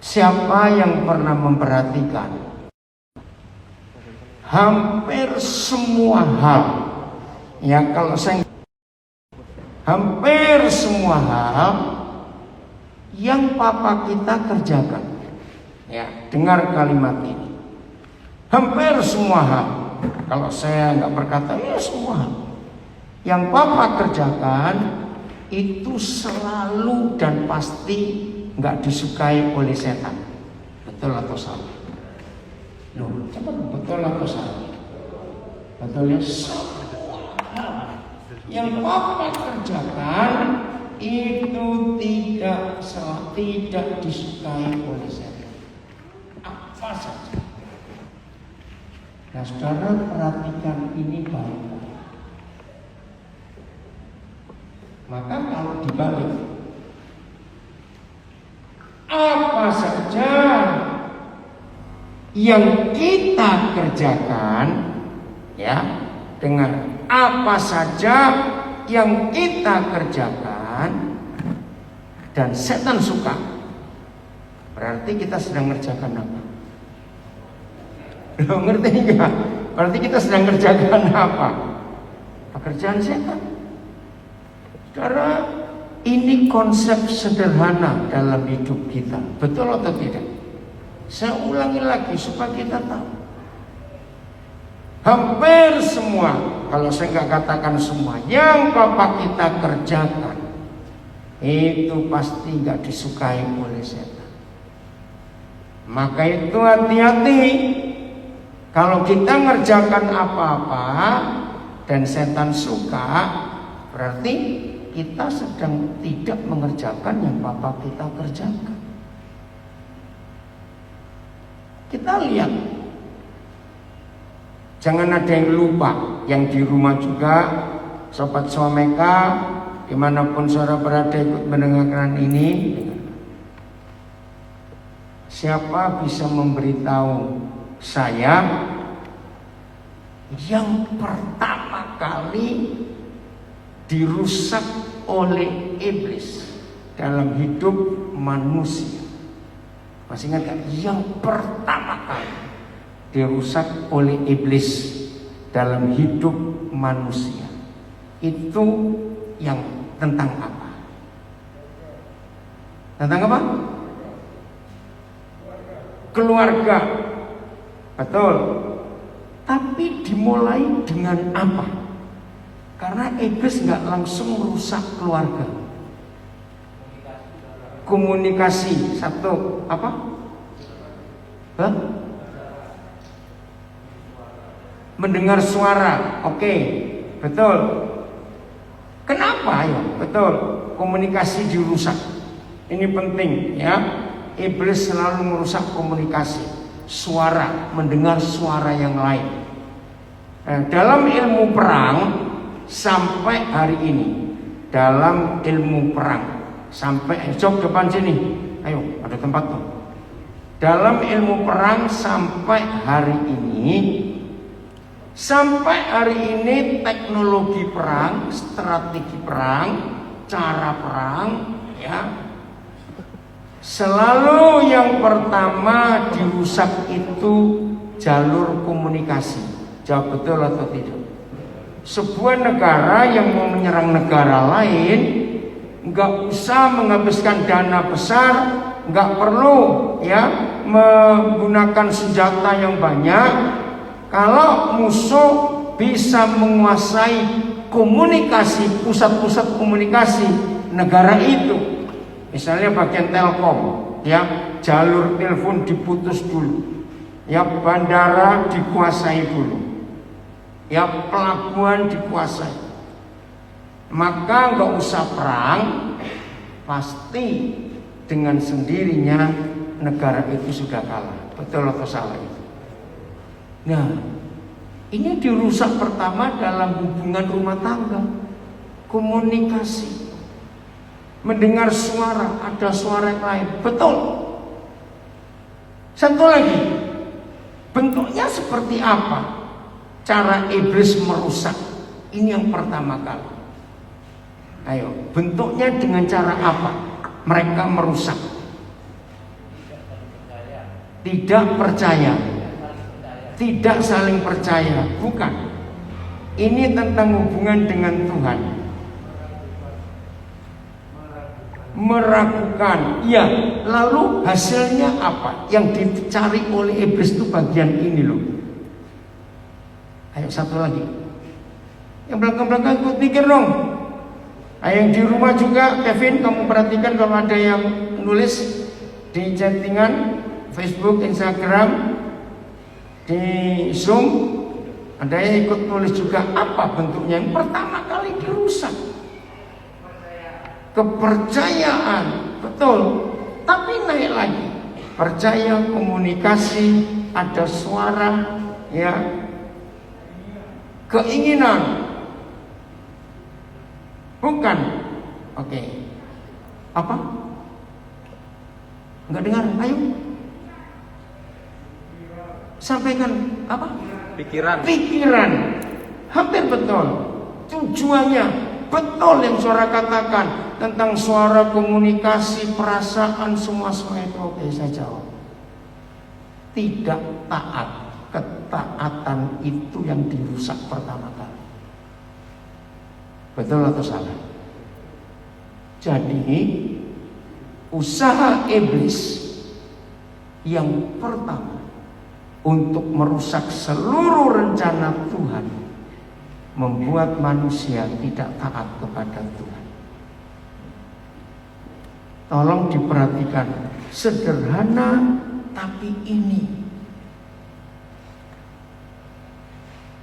Siapa yang pernah memperhatikan hampir semua hal, ya kalau saya hampir semua hal yang papa kita kerjakan, ya dengar kalimat ini, hampir semua hal, kalau saya nggak berkata ya semua hal yang papa kerjakan itu selalu dan pasti nggak disukai oleh setan. Betul atau salah? Loh, cepat, betul atau salah? Betul ya. Yang papa kerjakan itu tidak disukai oleh setan. Apa saja. Nah, saudara perhatikan ini baik-baik. Maka kalau dibalik, apa saja yang kita kerjakan, ya, dengan apa saja yang kita kerjakan dan setan suka, berarti kita sedang mengerjakan apa? Lo ngerti nggak? Berarti kita sedang mengerjakan apa? Pekerjaan setan. Karena ini konsep sederhana dalam hidup kita. Betul atau tidak? Saya ulangi lagi supaya kita tahu. Hampir semua, kalau saya nggak katakan semua, yang papa kita kerjakan itu pasti nggak disukai oleh setan. Maka itu hati-hati. Kalau kita ngerjakan apa-apa dan setan suka, berarti kita sedang tidak mengerjakan yang papa kita kerjakan. Kita lihat, jangan ada yang lupa, yang di rumah juga, sobat Swameka, dimanapun saudara berada ikut mendengarkan ini. Siapa bisa memberitahu saya yang pertama kali dirusak oleh iblis dalam hidup manusia? Masih ingat kan? Yang pertama kali dirusak oleh iblis dalam hidup manusia itu yang tentang apa? Tentang apa? Keluarga. Betul. Tapi dimulai dengan apa? Karena iblis nggak langsung merusak keluarga. Komunikasi satu apa? Hah? Mendengar suara, oke, betul. Kenapa ya? Betul. Komunikasi dirusak. Ini penting ya. Iblis selalu merusak komunikasi, suara, mendengar suara yang lain. Dalam ilmu perang sampai hari ini, dalam ilmu perang sampai jok depan sini, ayo ada tempat tuh. Dalam ilmu perang sampai hari ini teknologi perang, strategi perang, cara perang, ya selalu yang pertama dirusak itu jalur komunikasi. Jawab betul atau tidak? Sebuah negara yang mau menyerang negara lain nggak usah menghabiskan dana besar, nggak perlu ya menggunakan senjata yang banyak. Kalau musuh bisa menguasai komunikasi, pusat-pusat komunikasi negara itu, misalnya bagian Telkom, ya jalur telepon diputus dulu, ya bandara dikuasai dulu, ya pelabuhan dikuasai, maka nggak usah perang, pasti dengan sendirinya negara itu sudah kalah. Betul atau salah itu? Nah, ini dirusak pertama dalam hubungan rumah tangga, komunikasi, mendengar suara, ada suara yang lain. Betul. Satu lagi, bentuknya seperti apa? Cara iblis merusak. Ini yang pertama kali. Ayo, bentuknya dengan cara apa mereka merusak? tidak percaya, tidak saling percaya, bukan. Ini tentang hubungan dengan Tuhan. Meragukan, ya. Lalu hasilnya apa? Yang dicari oleh iblis itu bagian ini loh. Ayo satu lagi. Yang belakang-belakang ikut mikir dong. Ayo yang di rumah juga, Kevin, kamu perhatikan kalau ada yang nulis di chattingan Facebook, Instagram, di Zoom, ada yang ikut nulis juga. Apa bentuknya? Yang pertama kali dirusak kepercayaan, betul. Tapi naik lagi, percaya, komunikasi, ada suara, ya, keinginan, bukan. Oke. Apa? Enggak dengar? Ayo. Sampaikan apa? Pikiran. Hampir betul. Tujuannya betul yang suara katakan tentang suara, komunikasi, perasaan, semua itu. Oke, saya jawab. Tidak taat. Ketaatan itu yang dirusak pertama kali. Betul atau salah? Jadi usaha iblis yang pertama untuk merusak seluruh rencana Tuhan, membuat manusia tidak taat kepada Tuhan. Tolong diperhatikan, sederhana tapi ini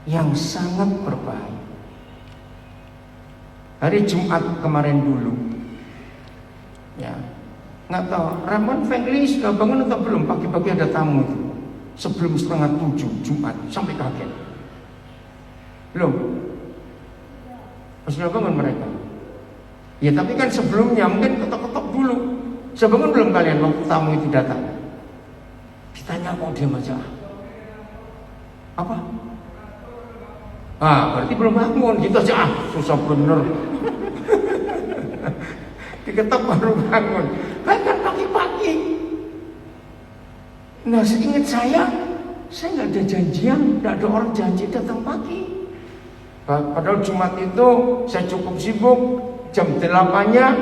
yang sangat berbahaya. Hari Jumat kemarin dulu, ya, nggak tahu Ramon Fengli sudah bangun atau belum. Pagi-pagi ada tamu itu, sebelum 6:30 Jumat, sampai kaget. Belum? Sudah bangun mereka. Ya tapi kan sebelumnya mungkin ketok-ketok dulu. Sudah bangun belum kalian waktu tamu itu datang? Ditanya kok diam aja. Apa? Berarti belum bangun. Gitu aja, susah bener. Diketok baru bangun. Kan pagi-pagi. Nah, seingat saya nggak ada janjian, nggak ada orang janji datang pagi. Padahal Jumat itu saya cukup sibuk. Jam 8-nya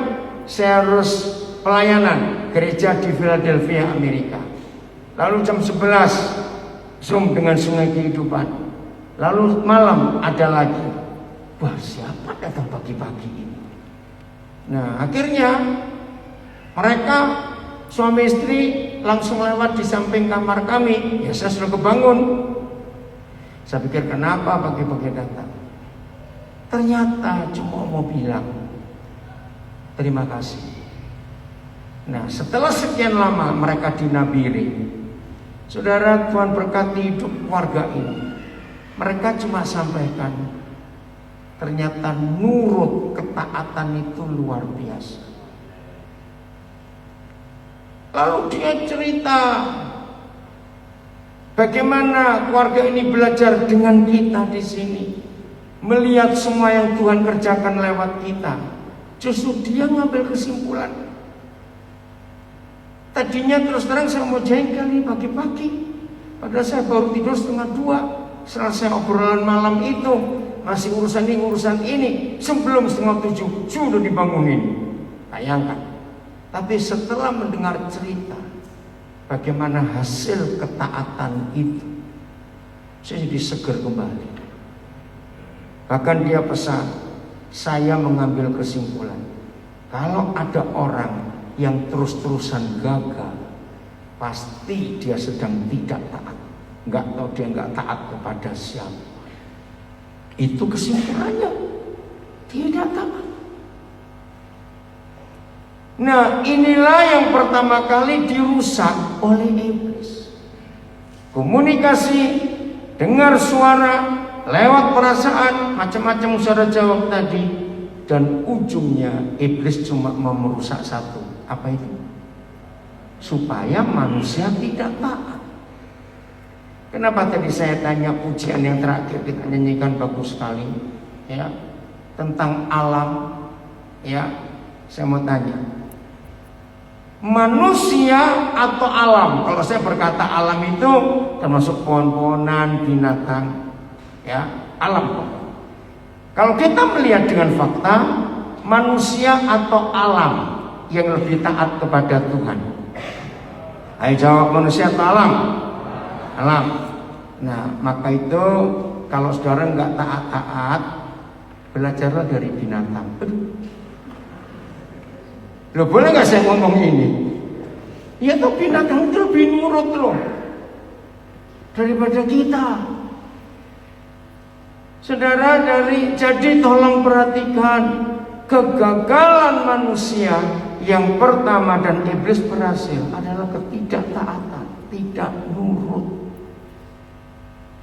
saya harus pelayanan gereja di Philadelphia, Amerika. Lalu jam 11 Zoom dengan Sungai Kehidupan. Lalu malam ada lagi. Wah, siapa datang pagi-pagi ini? Nah, akhirnya mereka suami istri langsung lewat di samping kamar kami. Ya, saya sudah kebangun. Saya pikir kenapa pagi-pagi datang? Ternyata cuma mau bilang terima kasih. Nah, setelah sekian lama mereka dinabiri. Saudara, Tuhan berkati hidup keluarga ini. Mereka cuma sampaikan, ternyata nurut, ketaatan itu luar biasa. Lalu dia cerita bagaimana keluarga ini belajar dengan kita di sini, melihat semua yang Tuhan kerjakan lewat kita. Justru dia ngambil kesimpulan. Tadinya terus terang saya mau jengkel nih pagi-pagi, padahal saya baru tidur 1:30. Selesai obrolan malam itu, masih urusan ini, sebelum 6:30 sudah dibangunin. Bayangkan. Tapi setelah mendengar cerita bagaimana hasil ketaatan itu, saya jadi seger kembali. Bahkan dia pesan, saya mengambil kesimpulan, kalau ada orang yang terus-terusan gagal, pasti dia sedang tidak taat. Enggak tahu dia enggak taat kepada siapa. Itu kesimpulannya, tidak taat. Nah, inilah yang pertama kali dirusak oleh iblis. Komunikasi, dengar suara, lewat perasaan, macam-macam saudara jawab tadi. Dan ujungnya iblis cuma mau merusak satu. Apa itu? Supaya manusia tidak taat. Kenapa tadi saya tanya pujian yang terakhir kita nyanyikan bagus sekali, ya, tentang alam, ya. Saya mau tanya, Manusia atau alam? Kalau saya berkata alam itu termasuk pohon-pohonan, binatang, ya, alam. Kalau kita melihat dengan fakta, manusia atau alam yang lebih taat kepada Tuhan? Ayo jawab, manusia atau alam? Alam. Nah, maka itu kalau saudara nggak taat-taat, belajarlah dari binatang. Loh, boleh nggak saya ngomong ini? Ya tuh, binatang itu lebih nurut loh daripada kita. Saudara, jadi tolong perhatikan kegagalan manusia yang pertama dan iblis berhasil adalah ketidaktaatan, tidak nurut.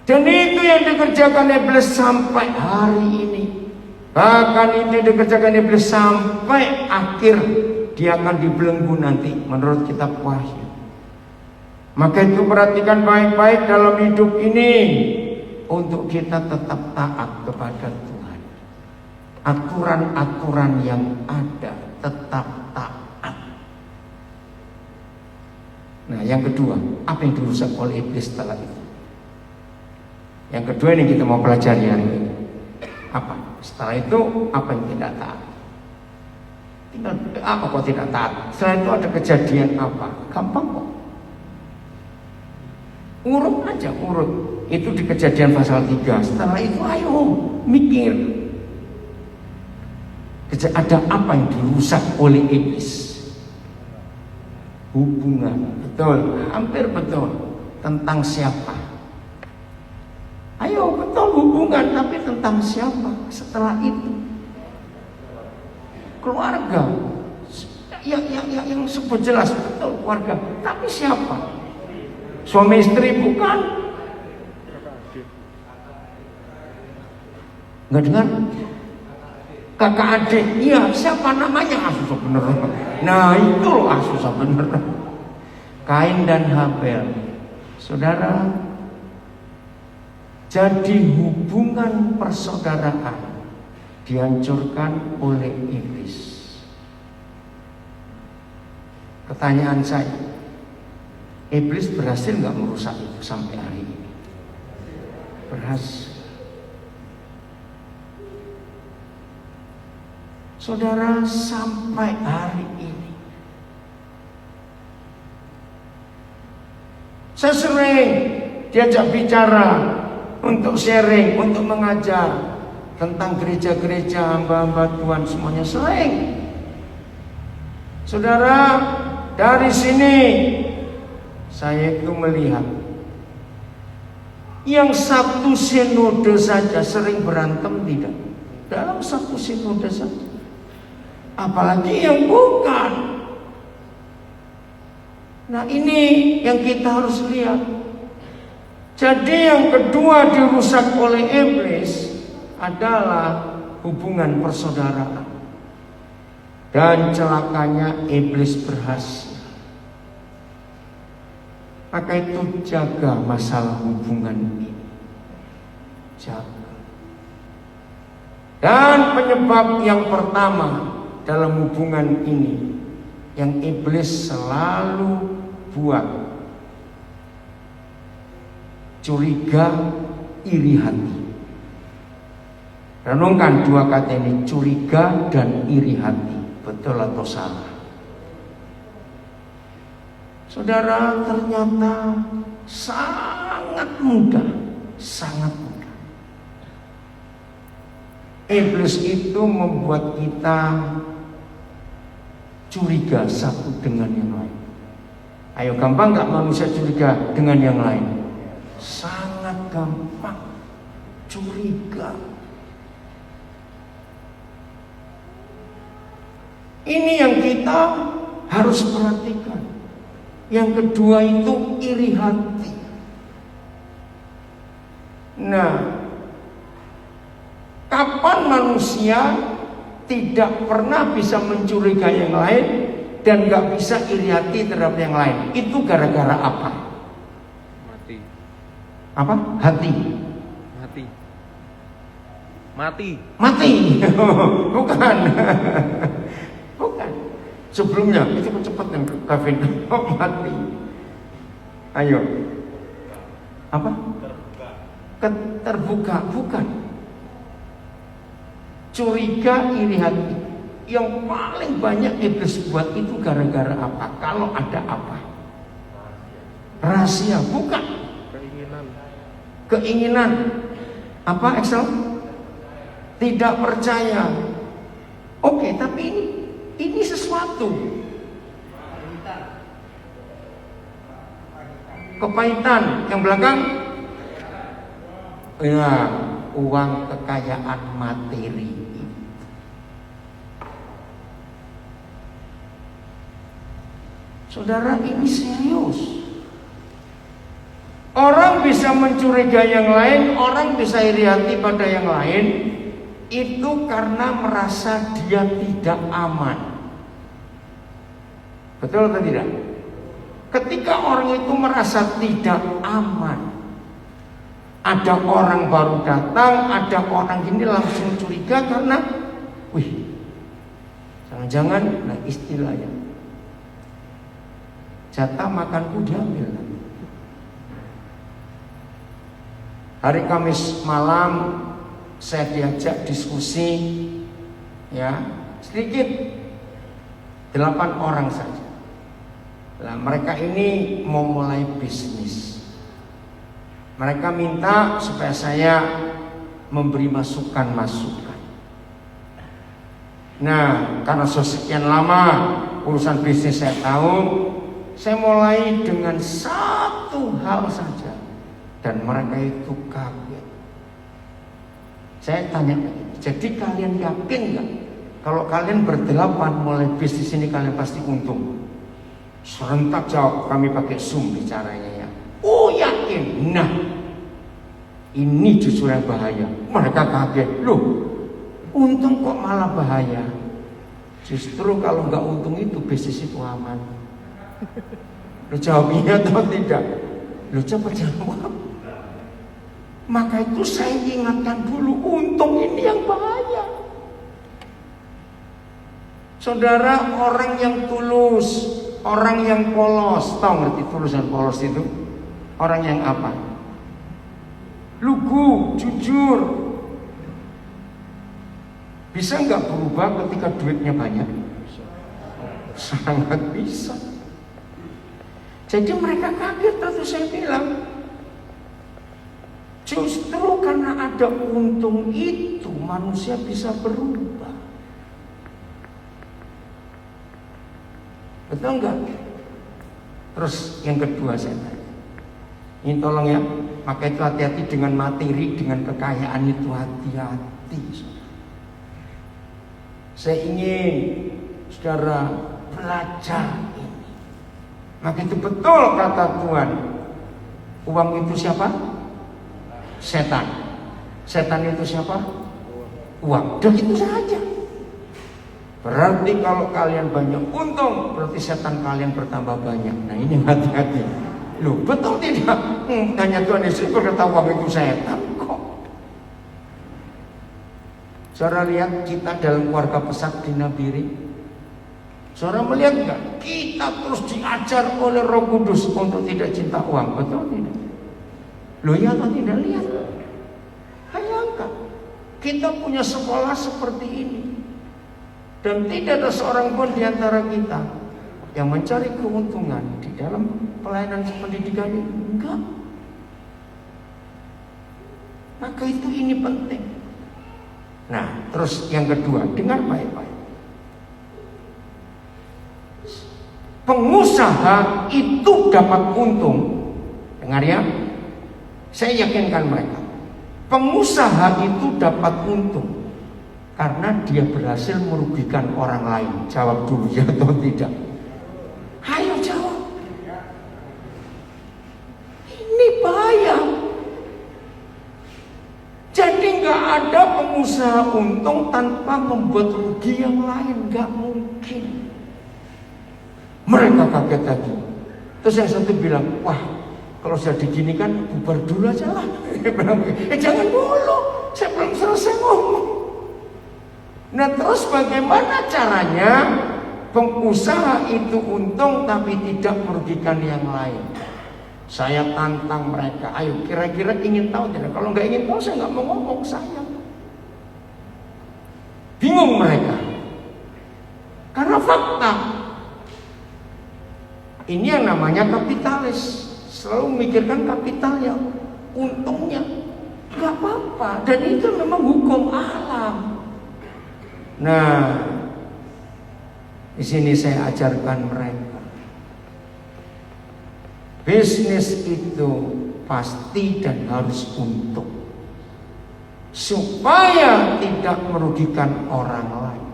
Dan itu yang dikerjakan iblis sampai hari ini. Bahkan itu dikerjakan iblis sampai akhir dia akan dibelenggu nanti menurut kitab Wahyu. Maka itu perhatikan baik-baik dalam hidup ini untuk kita tetap taat kepada Tuhan. Aturan-aturan yang ada tetap taat. Nah, yang kedua, apa yang dirusak oleh iblis setelah itu? Yang kedua ini kita mau pelajari hari ini. Apa? Setelah itu apa yang tidak taat? Tinggal apa kok tidak taat? Setelah itu ada kejadian apa? Gampang kok. Urut aja, urut. Itu di Kejadian pasal 3. Setelah itu ayo mikir. Ada apa yang dirusak oleh iblis? Hubungan. Betul, hampir betul. Tentang siapa? Ayo, betul, hubungan, tapi tentang siapa? Setelah itu keluarga. Yang sebut jelas, betul, keluarga. Tapi siapa? Suami istri bukan? Nggak dengar? Kakak adik, iya, siapa namanya? Susah bener. Nah itu loh, susah bener. Kain dan Habel. Saudara, jadi hubungan persaudaraan dihancurkan oleh iblis. Pertanyaan saya, iblis berhasil nggak merusak itu sampai hari ini? Berhasil. Saudara, sampai hari ini saya sering diajak bicara untuk sharing, untuk mengajar tentang gereja-gereja, hamba-hamba Tuhan, semuanya sering. Saudara, dari sini saya itu melihat yang satu sinode saja sering berantem tidak? Dalam satu sinode saja. Apalagi yang bukan. Nah, ini yang kita harus lihat. Jadi yang kedua dirusak oleh iblis adalah hubungan persaudaraan. Dan celakanya iblis berhasil. Maka itu jaga masalah hubungan ini. Jaga. Dan penyebab yang pertama dalam hubungan ini yang iblis selalu buat, curiga, iri hati. Renungkan dua kata ini, curiga dan iri hati. Betul atau salah? Saudara, ternyata sangat mudah. Sangat mudah. Iblis itu membuat kita curiga satu dengan yang lain. Ayo, gampang gak manusia curiga dengan yang lain? Sangat gampang curiga. Ini yang kita harus perhatikan. Yang kedua itu iri hati. Nah, kapan manusia tidak pernah bisa mencurigai yang lain dan gak bisa iri hati terhadap yang lain? Itu gara-gara apa? Mati. Apa? Hati. Mati. Mati. Mati. Bukan. Bukan. Sebelumnya itu cepat yang Kevin mati. Ayo. Apa? Terbuka, bukan. Curiga, iri hati. Yang paling banyak iblis buat itu gara-gara apa? Kalau ada apa? Rahasia, bukan. Keinginan. Apa Excel? Tidak percaya. Oke, tapi ini sesuatu. Kepahitan. Yang belakang? Ya, uang, kekayaan, materi. Saudara, ini serius. Orang bisa mencurigai yang lain, orang bisa iri hati pada yang lain, itu karena merasa dia tidak aman. Betul atau tidak? Ketika orang itu merasa tidak aman, ada orang baru datang, ada orang gini langsung curiga karena, wih, jangan-jangan, nah istilahnya, jatah makanku diambil. Hari Kamis malam saya diajak diskusi, ya sedikit 8 orang saja. Nah, mereka ini mau mulai bisnis. Mereka minta supaya saya memberi masukan-masukan. Nah, karena sekian lama urusan bisnis saya tahu, saya mulai dengan satu hal saja. Dan mereka itu kaget. Saya tanya, jadi kalian yakin gak? Kalau kalian berdelapan mulai bisnis ini kalian pasti untung? Serentak jawab, kami pakai Zoom bicaranya ya. Oh yakin? Nah, ini justru yang bahaya. Mereka kaget, loh untung kok malah bahaya? Justru kalau nggak untung itu bisnis itu aman. Lo jawab iya atau tidak? Lo coba jawab. Maka itu saya ingatkan dulu, untung ini yang bahaya. Saudara, orang yang tulus, orang yang polos, tahu ngerti tulus dan polos itu? Orang yang apa? Lugu, jujur. Bisa nggak berubah ketika duitnya banyak? Sangat bisa. Jadi mereka kaget waktu saya bilang, justru karena ada untung itu manusia bisa berubah. Betul enggak? Terus yang kedua saya tanya, ini tolong ya, maka itu hati-hati dengan materi, dengan kekayaan itu hati-hati. Saya ingin saudara belajar ini. Maka itu betul kata Tuhan, uang itu siapa? Setan. Setan itu siapa? Uang. Dan itu saja. Berarti kalau kalian banyak untung, berarti setan kalian bertambah banyak. Nah ini hati-hati. Loh betul tidak? Tanya Tuhan Yesus berkata uang itu setan kok. Saudara lihat kita dalam keluarga pesat di Nabiri. Saudara melihat enggak? Kita terus diajar oleh Roh Kudus untuk tidak cinta uang. Betul tidak? Loh ya atau tidak? Lihat. Bayangkan, kita punya sekolah seperti ini. Dan tidak ada seorang pun di antara kita yang mencari keuntungan di dalam pelayanan pendidikan ini. Enggak. Maka itu ini penting. Nah, terus yang kedua, dengar baik-baik. Pengusaha itu dapat untung. Dengar ya. Saya yakinkan mereka. Pengusaha itu dapat untung karena dia berhasil merugikan orang lain. Jawab dulu ya atau tidak? Ayo jawab. Ini bahaya. Jadi nggak ada pengusaha untung tanpa membuat rugi yang lain, nggak mungkin. Mereka kaget tadi. Terus yang satu bilang, wah kalau sudah diginikan bubar dulu aja lah. Jangan dulu, saya belum selesai ngomong. Nah terus bagaimana caranya pengusaha itu untung tapi tidak merugikan yang lain. Saya tantang mereka, ayo kira-kira ingin tahu tidak? Kalau nggak ingin tahu saya nggak mau ngomong, saya. Bingung mereka. Karena fakta. Ini yang namanya kapitalis. Selalu memikirkan kapitalnya, untungnya. Gak apa-apa. Dan itu memang hukum alam. Nah, di sini saya ajarkan mereka. Bisnis itu pasti dan harus untung, supaya tidak merugikan orang lain.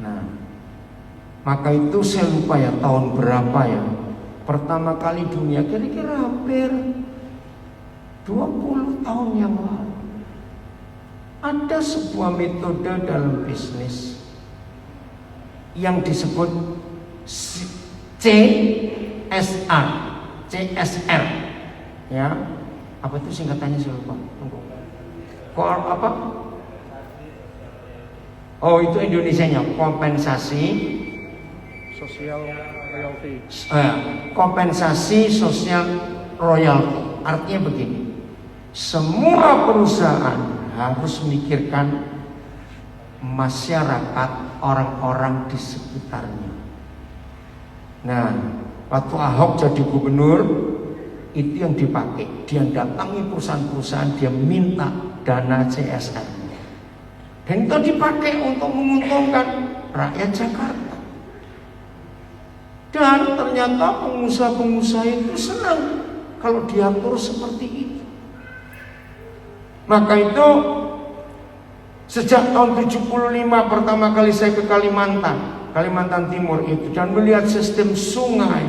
Nah, maka itu saya lupa ya tahun berapa ya, pertama kali dunia, kira-kira hampir 20 tahun yang lalu, ada sebuah metode dalam bisnis yang disebut CSR, ya, apa itu singkatannya saya lupa. Apa? Oh, itu Indonesianya, kompensasi Sosial royalty. Kompensasi sosial royalty. Artinya begini, semua perusahaan harus memikirkan masyarakat, orang-orang di sekitarnya. Nah, waktu Ahok jadi gubernur, itu yang dipakai. Dia datangi perusahaan-perusahaan, dia minta dana CSR. Dan itu dipakai untuk menguntungkan rakyat Jakarta. Dan ternyata pengusaha-pengusaha itu senang kalau diatur seperti itu. Maka itu sejak tahun 75 pertama kali saya ke Kalimantan Timur itu, dan melihat sistem sungai,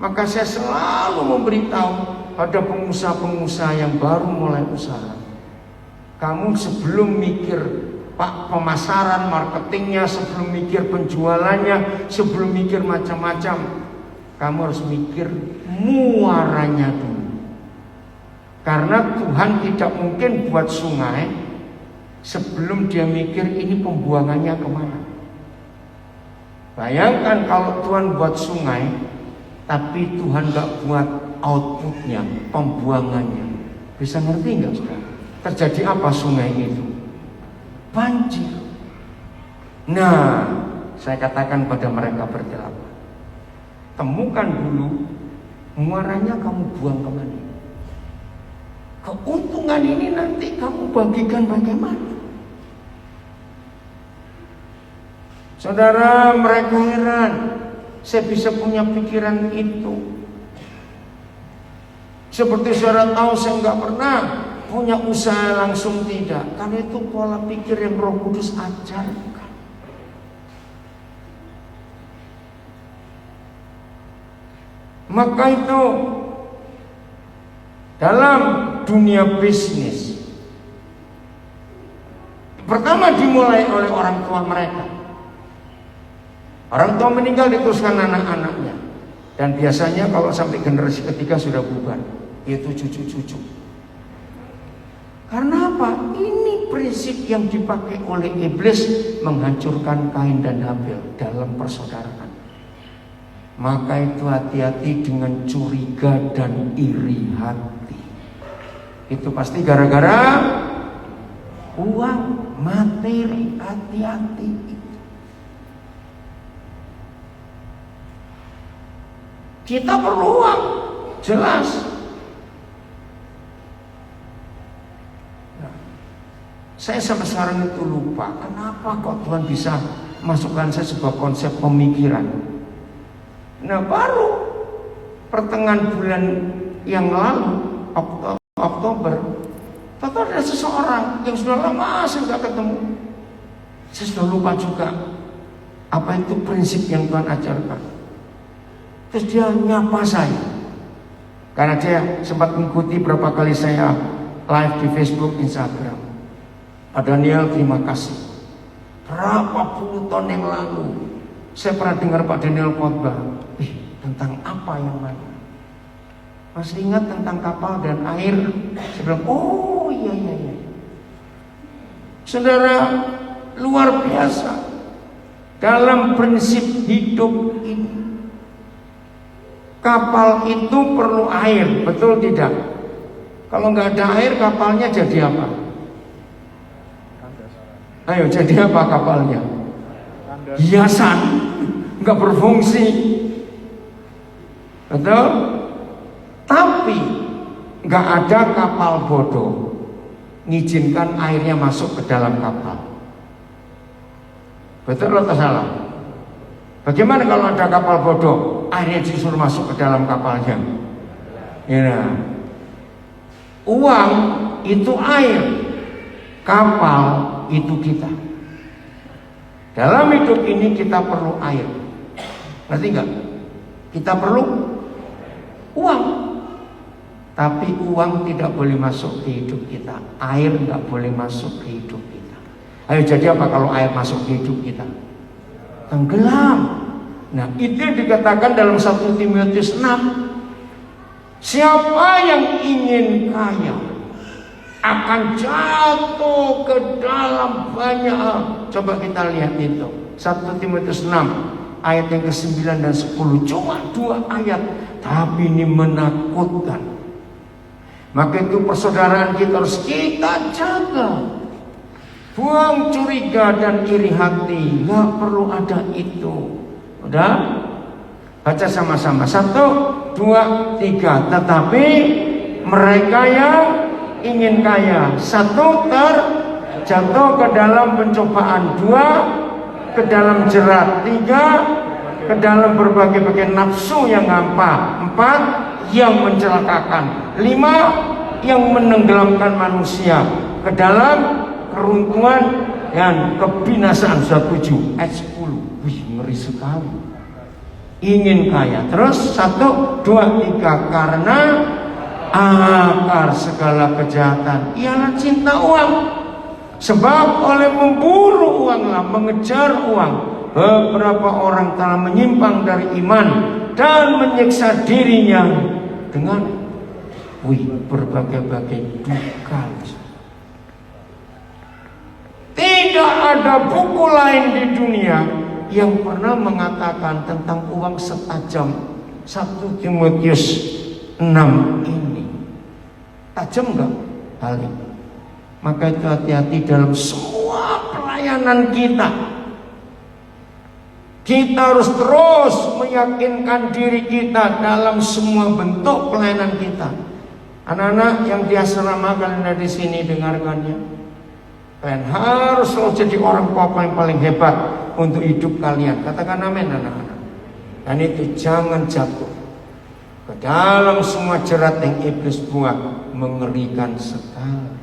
maka saya selalu memberitahu pada pengusaha-pengusaha yang baru mulai usaha, kamu sebelum mikir pemasaran, marketingnya, sebelum mikir penjualannya, sebelum mikir macam-macam, kamu harus mikir muaranya dulu. Karena Tuhan tidak mungkin buat sungai sebelum dia mikir ini pembuangannya kemana. Bayangkan kalau Tuhan buat sungai, tapi Tuhan gak buat outputnya, pembuangannya. Bisa ngerti gak saudara? Terjadi apa sungai itu? Banjir. Nah, saya katakan pada mereka berdelapan, temukan dulu muaranya, kamu buang kemana. Keuntungan ini nanti kamu bagikan bagaimana? Saudara, mereka heran saya bisa punya pikiran itu. Seperti saudara tahu, saya nggak pernah punya usaha langsung, tidak. Karena itu pola pikir yang Roh Kudus ajarkan. Maka itu dalam dunia bisnis, pertama dimulai oleh orang tua mereka. Orang tua meninggal, diteruskan anak-anaknya. Dan biasanya kalau sampai generasi ketiga sudah bubar, yaitu cucu-cucu. Karena apa? Ini prinsip yang dipakai oleh iblis menghancurkan Kain dan Habil dalam persaudaraan. Maka itu hati-hati dengan curiga dan iri hati. Itu pasti gara-gara uang, materi, hati-hati. Kita perlu uang, jelas. Nah, saya sampai sekarang itu lupa, kenapa kok Tuhan bisa masukkan saya sebuah konsep pemikiran. Nah, baru pertengahan bulan yang lalu, Oktober, ternyata ada seseorang yang sudah lama saya nggak ketemu. Saya sudah lupa juga apa itu prinsip yang Tuhan ajarkan. Terus dia nyapa saya, karena dia sempat mengikuti berapa kali saya live di Facebook, Instagram. Pak Daniel, terima kasih. Berapa puluh tahun yang lalu saya pernah dengar Pak Daniel khotbah. Tentang apa yang mana? Masih ingat tentang kapal dan air? Saya bilang, oh iya. Saudara, luar biasa. dalam prinsip hidup ini. Kapal itu perlu air, betul tidak? Kalau nggak ada air, kapalnya jadi apa? Ayo, jadi apa kapalnya? Hiasan, nggak berfungsi, betul? Tapi nggak ada kapal bodoh ngizinkan airnya masuk ke dalam kapal. Betul atau salah? Bagaimana kalau ada kapal bodoh, airnya disuruh masuk ke dalam kapalnya? Ya. Uang itu air, kapal itu kita. Dalam hidup ini kita perlu air. Ngerti nggak? Kita perlu uang. Tapi uang tidak boleh masuk ke hidup kita. Air nggak boleh masuk ke hidup kita. Ayo, jadi apa kalau air masuk ke hidup kita? Tenggelam. Nah, itu dikatakan dalam 1 Timotius 6. Siapa yang ingin kaya akan jatuh ke dalam banyak hal. Coba kita lihat itu 1 Timotius 6 ayat yang ke-9 dan 10. Cuma 2 ayat, tapi ini menakutkan. Maka itu persaudaraan kita harus kita jaga. Buang curiga dan iri hati, nggak perlu ada itu. Udah? Baca sama-sama. 1, 2, 3. Tetapi mereka yang ingin kaya, 1 terjatuh ke dalam pencobaan, 2 ke dalam jerat, 3 ke dalam berbagai-bagai nafsu yang hampa, 4 yang mencelakakan, 5 yang menenggelamkan manusia ke dalam keruntuhan dan kebinasaan. 7 ayat 10. Wih, ngeri sekali. Ingin kaya. Terus 1, 2, 3. Karena akar segala kejahatan ialah cinta uang. Sebab oleh memburu uanglah, mengejar uang, beberapa orang telah menyimpang dari iman dan menyiksa dirinya dengan berbagai-bagai duka. Tidak ada buku lain di dunia yang pernah mengatakan tentang uang setajam 1 Timotius 6 ini. Tajam enggak hal ini? Maka itu hati-hati dalam semua pelayanan kita. Kita harus terus meyakinkan diri kita dalam semua bentuk pelayanan kita. Anak-anak yang di asrama, kalian ada di sini, dengarkannya. Kalian harus selalu jadi orang papa yang paling hebat untuk hidup kalian. Katakan amin, anak-anak. Dan itu jangan jatuh ke dalam semua jerat yang iblis buat, mengerikan sekali.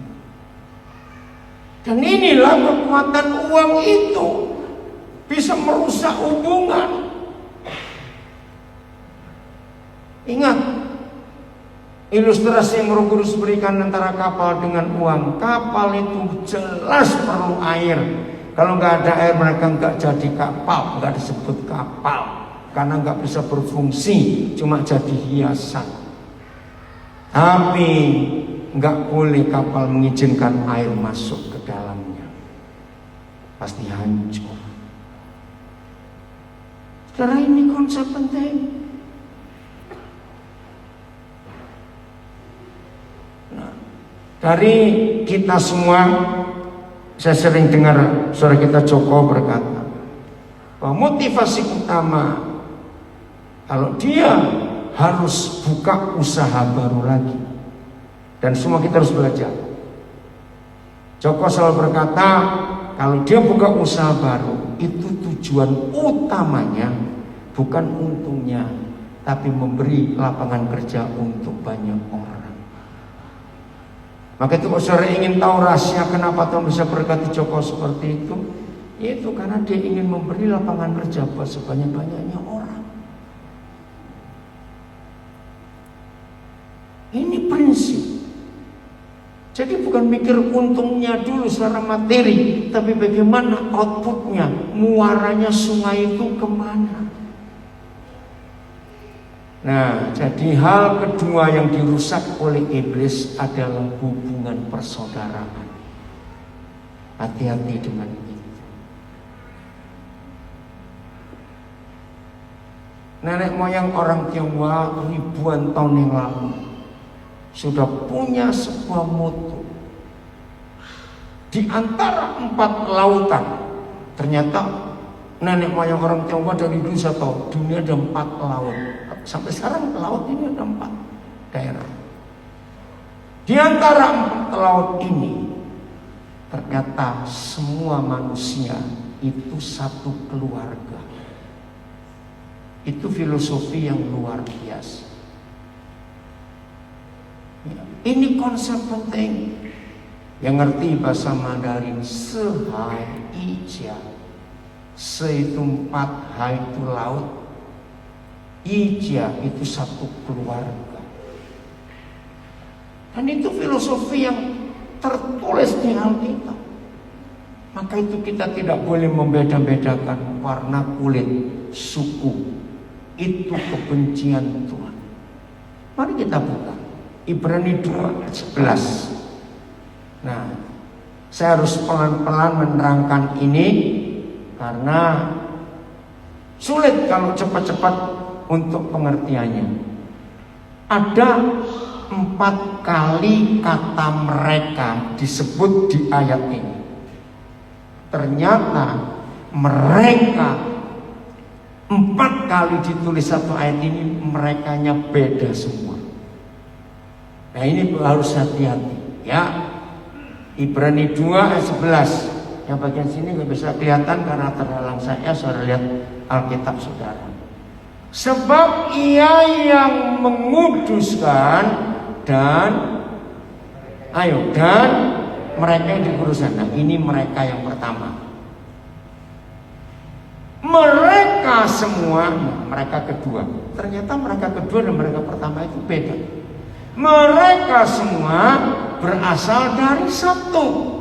Dan inilah kekuatan uang itu, bisa merusak hubungan. Ingat ilustrasi yang Roh Kudus berikan antara kapal dengan uang. Kapal itu jelas perlu air. Kalau nggak ada air, mereka nggak jadi kapal, nggak disebut kapal, karena nggak bisa berfungsi, cuma jadi hiasan. Tapi nggak boleh kapal mengizinkan air masuk ke dalamnya, pasti hancur. Saudara, ini konsep penting. Nah, dari kita semua, saya sering dengar saudara kita Joko berkata bahwa motivasi utama kalau dia harus buka usaha baru lagi, dan semua kita harus belajar. Joko selalu berkata kalau dia buka usaha baru, itu tujuan utamanya bukan untungnya, tapi memberi lapangan kerja untuk banyak orang. Maka itu kalau saudara ingin tahu rahasia kenapa Tuhan bisa berkati Joko seperti itu, yaitu karena dia ingin memberi lapangan kerja buat sebanyak-banyaknya orang. Ini prinsip. Jadi bukan mikir untungnya dulu secara materi, tapi bagaimana outputnya, muaranya sungai itu kemana. Nah, jadi hal kedua yang dirusak oleh iblis adalah hubungan persaudaraan. Hati-hati dengan itu. Nenek moyang orang Tionghoa ribuan tahun yang lalu sudah punya sebuah moto. Di antara 4 lautan, ternyata nenek moyang orang Tionghoa dari dulu saya tahu dunia ada 4 laut. Sampai sekarang laut ini ada 4 daerah. Di antara 4 laut ini, ternyata semua manusia itu satu keluarga. Itu filosofi yang luar biasa. Ini konsep penting. Yang ngerti bahasa Mandarin, sehai ija. Se itu 4, hai itu laut, ija itu satu keluarga. Dan itu filosofi yang tertulis di Alkitab. Maka itu kita tidak boleh membeda-bedakan warna kulit, suku. Itu kebencian Tuhan. Mari kita buka Ibrani 2 ayat 11. Nah, saya harus pelan-pelan menerangkan ini karena sulit kalau cepat-cepat untuk pengertiannya. Ada 4 kali kata mereka disebut di ayat ini. Ternyata mereka 4 kali ditulis satu ayat ini, merekanya beda semua. Nah ini harus hati-hati ya. Ibrani 2 ayat 11. Yang bagian sini nggak bisa kelihatan karena terhalang saya. Saudara lihat Alkitab saudara. Sebab ia yang menguduskan dan mereka yang dikuduskan. Nah ini mereka yang pertama. Mereka semua, mereka kedua. Ternyata mereka kedua dan mereka pertama itu beda. Mereka semua berasal dari satu.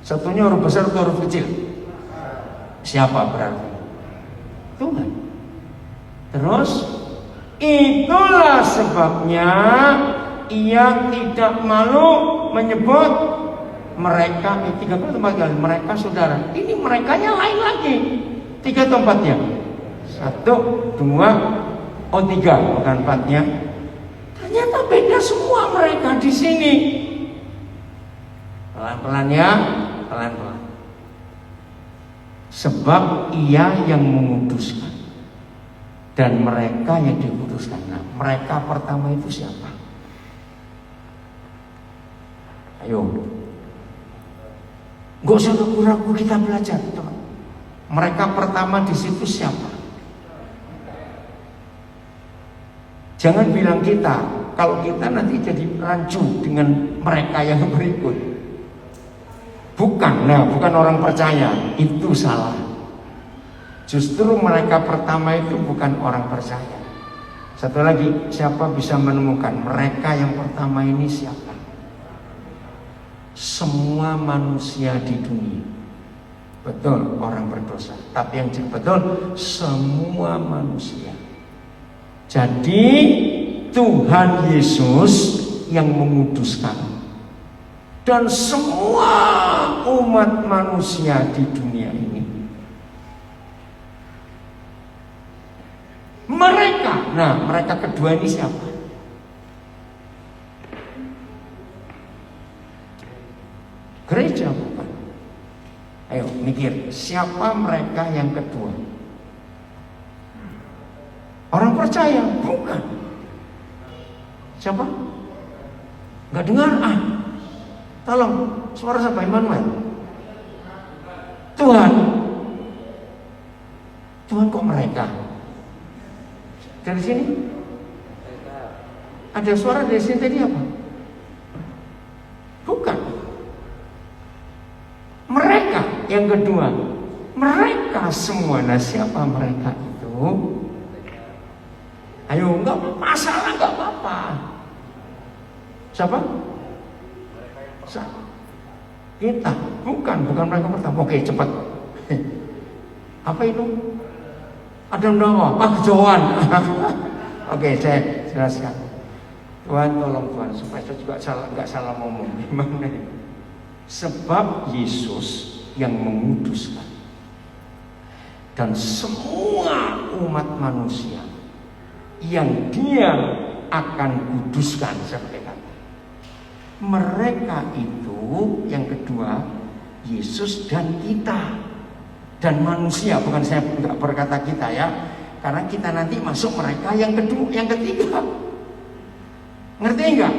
Satunya huruf besar atau huruf kecil? Siapa berarti? Tuhan. Terus itulah sebabnya ia tidak malu menyebut mereka 3 mereka saudara. Ini merekanya lain lagi. 3 atau 4-nya? 1, 2, 3 bukan 4-nya. Ternyata beda semua mereka di sini. Pelan-pelan ya, pelan-pelan. Sebab ia yang menguduskan dan mereka yang dikuduskan. Nah, mereka pertama itu siapa? Ayo, gak usah ragu-ragu, kita belajar. Mereka pertama di situ siapa? Jangan bilang kita, kalau kita nanti jadi rancu dengan mereka yang berikut. Bukan orang percaya, itu salah. Justru mereka pertama itu bukan orang percaya. Satu lagi, siapa bisa menemukan mereka yang pertama ini siapa? Semua manusia di dunia. Betul, orang berdosa. Tapi yang betul, semua manusia. Jadi Tuhan Yesus yang menguduskan. Dan semua umat manusia di dunia ini. Mereka kedua ini siapa? Gereja bukan? Ayo mikir, siapa mereka yang kedua? Orang percaya? Bukan. Siapa? Gak dengar? Tolong, suara siapa? Immanuel? Tuhan. Tuhan kok mereka? Dari sini? Ada suara dari sini tadi apa? Bukan. Mereka yang kedua. Mereka semua. Nah siapa mereka itu? Ayo, nggak masalah, nggak apa-apa. Siapa? Kita. Bukan mereka pertama. Oke, cepat. Apa itu? Ada kejauhan. Oke, saya jelaskan. Tuhan tolong Tuhan supaya saya juga nggak salah ngomong. Gimana ini? Sebab Yesus yang menguduskan dan semua umat manusia yang Dia akan kuduskan, seperti kata. Mereka itu yang kedua, Yesus dan kita dan manusia, bukan saya nggak berkata kita ya, karena kita nanti masuk mereka yang kedua, yang ketiga. Ngerti enggak?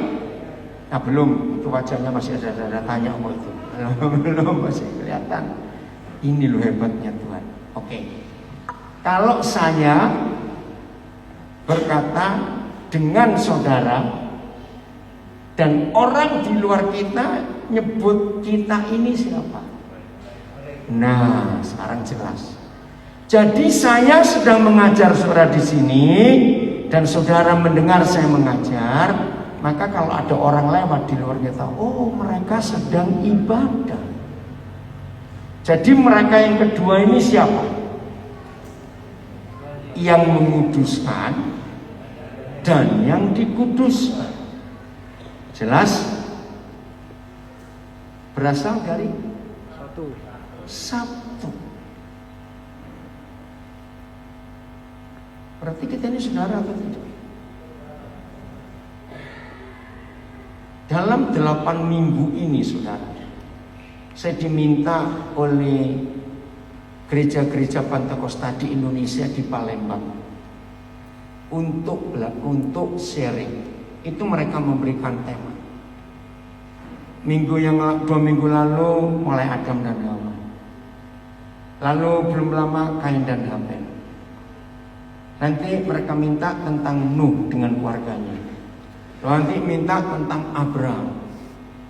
Nah belum, itu wajahnya masih ada tanya kok itu. Belum, masih kelihatan. Ini loh hebatnya Tuhan. Oke. Kalau saya berkata dengan saudara dan orang di luar kita nyebut kita ini siapa? Nah, sekarang jelas. Jadi saya sedang mengajar saudara di sini dan saudara mendengar saya mengajar, maka kalau ada orang lewat di luar kita, oh mereka sedang ibadah. Jadi mereka yang kedua ini siapa? Yang menguduskan dan yang dikuduskan. Jelas? Berasal dari satu. Berarti kita ini saudara atau tidak? Dalam 8 minggu ini saudara, saya diminta oleh gereja-gereja Pentakosta di Indonesia, di Palembang, untuk sharing. Itu mereka memberikan tema. 2 minggu lalu mulai Adam dan Hawa. Lalu belum lama Kain dan Habel. Nanti mereka minta tentang Nuh dengan keluarganya. Nanti minta tentang Abraham.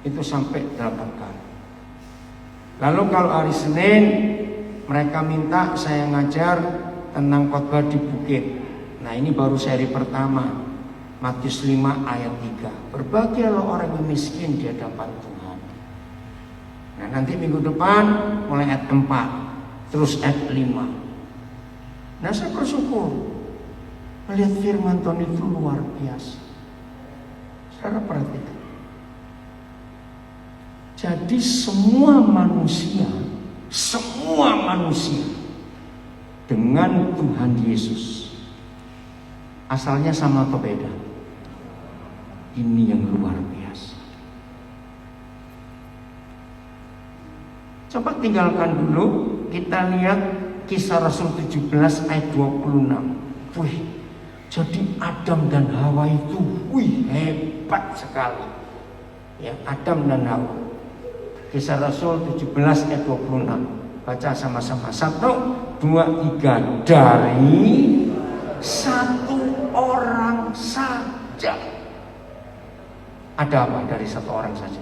Itu sampai 8 kali. Lalu kalau hari Senin mereka minta saya ngajar tentang khotbah di bukit. Nah ini baru seri pertama, Matius 5 ayat 3. Berbahagialah orang yang miskin di hadapan Tuhan. Nah nanti minggu depan mulai ayat 4. Terus ayat 5. Nah saya bersyukur melihat firman Tuhan itu luar biasa. Saudara perhatikan. Jadi semua manusia dengan Tuhan Yesus asalnya sama atau beda? Ini yang luar biasa. Coba tinggalkan dulu, kita lihat Kisah Rasul 17 ayat 26. Wih, jadi Adam dan Hawa itu hebat sekali. Ya, Adam dan Hawa. Kisah Rasul 17 ayat 26. Baca sama-sama. 1, 2, 3. Dari satu orang saja. Ada apa dari satu orang saja?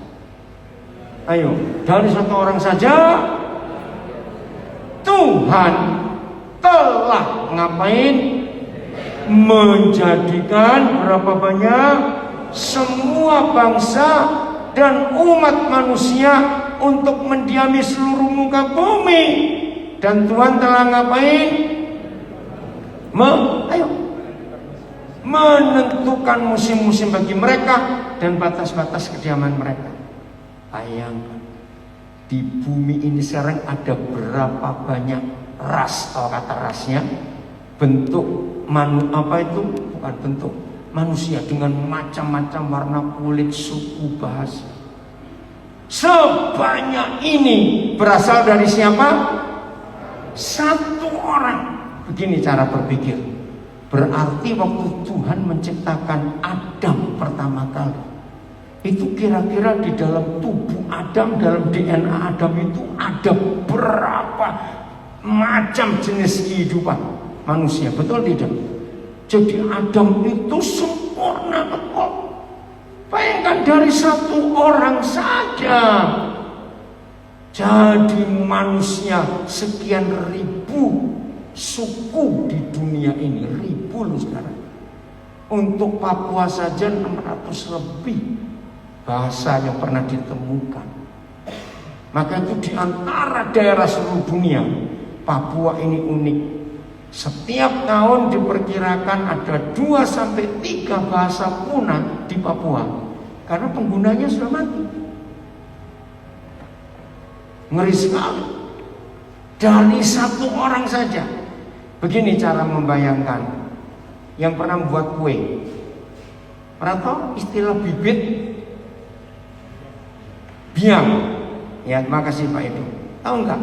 Ayo, dari satu orang saja Tuhan telah ngapain? Menjadikan berapa banyak? Semua bangsa dan umat manusia untuk mendiami seluruh muka bumi. Dan Tuhan telah ngapain? Menentukan musim-musim bagi mereka dan batas-batas kediaman mereka. Bayangkan, di bumi ini sekarang ada berapa banyak ras, kalau kata rasnya, bentuk bukan bentuk manusia dengan macam-macam warna kulit, suku, bahasa. Sebanyak ini berasal dari siapa? Satu orang. Begini cara berpikir. Berarti waktu Tuhan menciptakan Adam pertama kali, itu kira-kira di dalam tubuh Adam, dalam DNA Adam itu ada berapa macam jenis kehidupan manusia, betul tidak? Jadi Adam itu sempurna betul. Bayangkan dari satu orang saja jadi manusia sekian ribu suku di dunia ini, ribu loh sekarang. Untuk Papua saja 600 lebih bahasa yang pernah ditemukan. Maka itu di antara daerah seluruh dunia, Papua ini unik. Setiap tahun diperkirakan ada 2-3 bahasa punah di Papua karena penggunanya sudah mati. Ngeri sekali. Dari satu orang saja. Begini cara membayangkan. yang pernah membuat kue? Pernah tahu istilah bibit biang? Ya, terima kasih Pak Edo. Tahu nggak?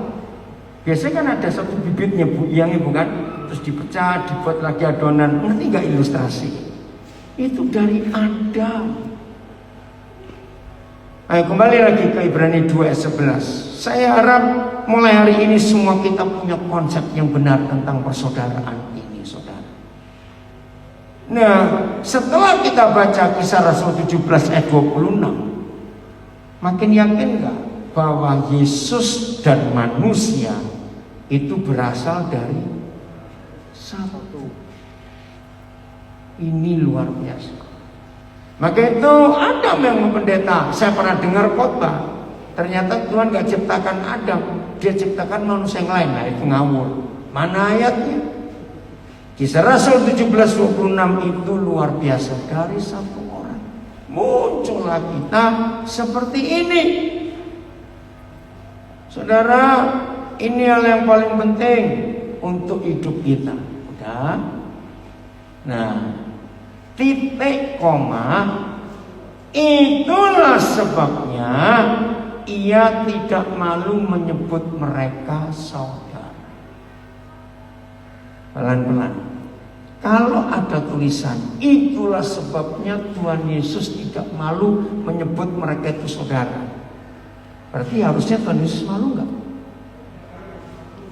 Biasanya kan ada satu bibitnya biangnya bukan? Terus dipecah, dibuat lagi adonan. Ngerti nggak ilustrasi? Itu dari Adam. Ayo kembali lagi ke Ibrani 2 ayat 11. Saya harap mulai hari ini semua kita punya konsep yang benar tentang persaudaraan ini, saudara. Nah, setelah kita baca Kisah Rasul 17 ayat 26, makin yakin nggak bahwa Yesus dan manusia itu berasal dari satu? Ini luar biasa. Maka itu Adam yang mempendeta. Saya pernah dengar khotbah, ternyata Tuhan gak ciptakan Adam, Dia ciptakan manusia yang lain. Nah itu ngawur. Mana ayatnya? Kisah Rasul 17:26 itu luar biasa. Dari satu orang muncullah kita seperti ini. Saudara, ini hal yang paling penting untuk hidup kita. Udah? Nah, titik koma, itulah sebabnya ia tidak malu menyebut mereka saudara. Pelan-pelan. Kalau ada tulisan, itulah sebabnya Tuhan Yesus tidak malu menyebut mereka itu saudara. Berarti harusnya Tuhan Yesus malu enggak?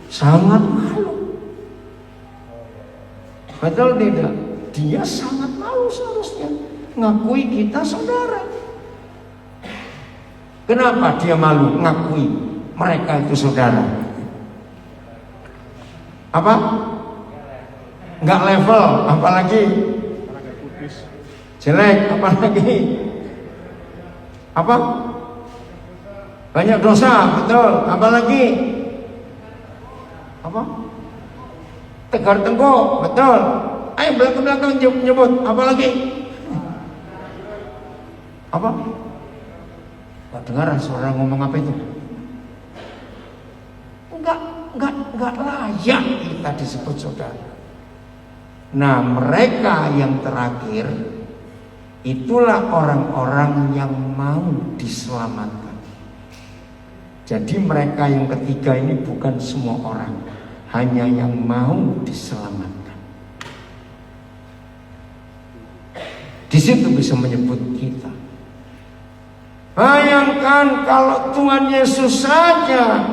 Sangat malu. Betul tidak? Dia sangat malu seharusnya ngakui kita saudara. Kenapa dia malu ngakui mereka itu saudara? Apa? Nggak level, apalagi jelek, apalagi apa? Banyak dosa, betul. Apalagi apa? Tegar tengkuk, betul. Ayo belakang-belakang nyebut, apa lagi? Apa? Gak dengar suara ngomong apa itu? Enggak layak kita disebut saudara. Nah, mereka yang terakhir itulah orang-orang yang mau diselamatkan. Jadi mereka yang ketiga ini bukan semua orang, hanya yang mau diselamatkan. Di situ bisa menyebut kita. Bayangkan kalau Tuhan Yesus saja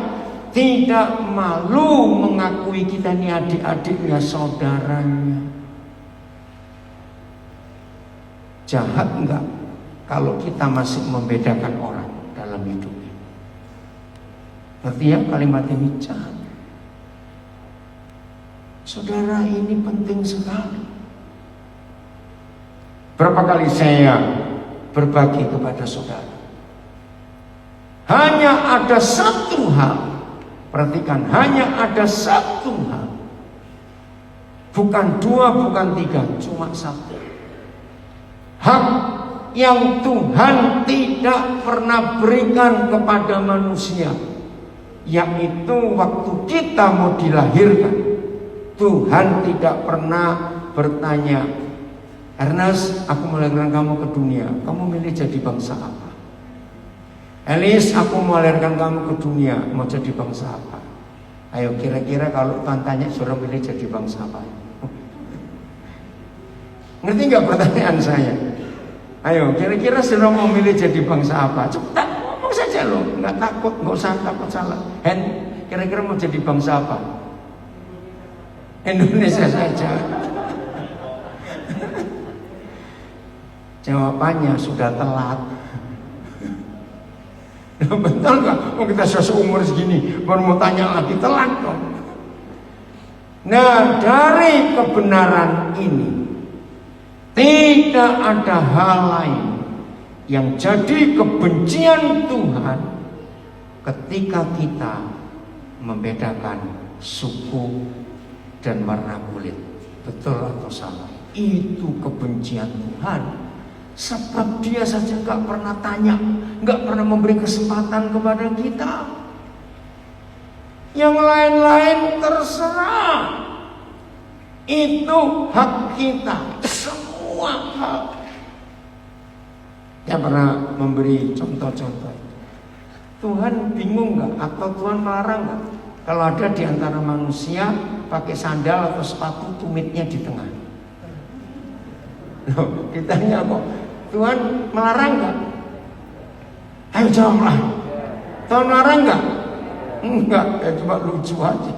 tidak malu mengakui kita ini adik-adiknya, saudaranya. Jahat enggak kalau kita masih membedakan orang dalam hidup ini? Ngerti ya kalimat ini? Jahat. Saudara, ini penting sekali. Berapa kali saya berbagi kepada saudara, hanya ada satu hal. Perhatikan, hanya ada satu hal. Bukan dua, bukan tiga, cuma satu. Hak yang Tuhan tidak pernah berikan kepada manusia, yaitu waktu kita mau dilahirkan, Tuhan tidak pernah bertanya, Ernest, aku melahirkan kamu ke dunia, kamu milih jadi bangsa apa? Elis, aku melahirkan kamu ke dunia, mau jadi bangsa apa? Ayo kira-kira kalau Tuhan tanya, suruh milih jadi bangsa apa? Ngerti nggak pertanyaan saya? Ayo kira-kira suruh mau milih jadi bangsa apa? Cepat ngomong saja loh, nggak takut, nggak usah takut salah. Kira-kira mau jadi bangsa apa? Indonesia saja. Jawabannya sudah telat. Betul nggak? Oh, kita seumur segini baru mau tanya lagi, telat dong. Nah, dari kebenaran ini tidak ada hal lain yang jadi kebencian Tuhan ketika kita membedakan suku dan warna kulit. Betul atau salah? Itu kebencian Tuhan. Sebab dia saja gak pernah tanya, gak pernah memberi kesempatan kepada kita. Yang lain-lain terserah. Itu hak kita, semua hak. Yang pernah memberi contoh-contoh. Tuhan bingung nggak atau Tuhan melarang nggak kalau ada di antara manusia pakai sandal atau sepatu tumitnya di tengah? Loh, ditanya kok Tuhan melarang nggak? Ayo jawablah. Tuhan melarang nggak? Enggak, ya cuma lucu aja.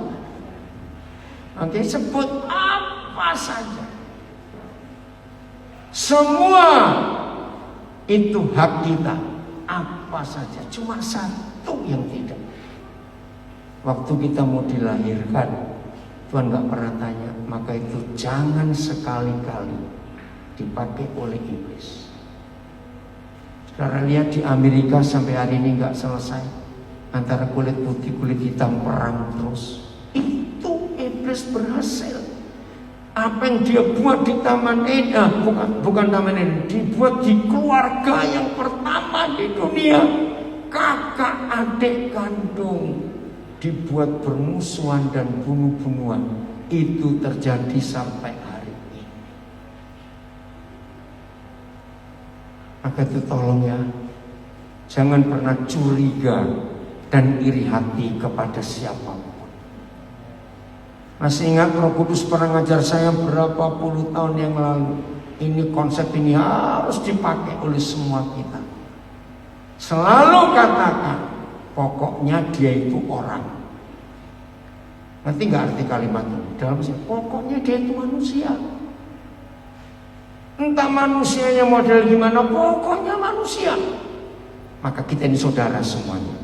Oke, sebut apa saja. Semua itu hak kita. Apa saja, cuma satu yang tidak. Waktu kita mau dilahirkan, Tuhan gak pernah tanya. Maka itu jangan sekali-kali dipakai oleh iblis. Saudara lihat di Amerika sampai hari ini gak selesai. Antara kulit putih, kulit hitam perang terus. Itu iblis berhasil. Apa yang dia buat di Taman Eden, bukan Taman Eden, dibuat di keluarga yang pertama di dunia. Kakak adik kandung dibuat bermusuhan dan bunuh-bunuhan. Itu terjadi sampai hari ini. Maka itu tolong ya, jangan pernah curiga dan iri hati kepada siapapun. Masih ingat Roh Kudus pernah ngajar saya berapa puluh tahun yang lalu. Ini konsep ini harus dipakai oleh semua kita. Selalu katakan, pokoknya dia itu orang. Ngerti gak arti kalimat ini? Dalam sini, pokoknya dia itu manusia. Entah manusianya model gimana, pokoknya manusia. Maka kita ini saudara semuanya.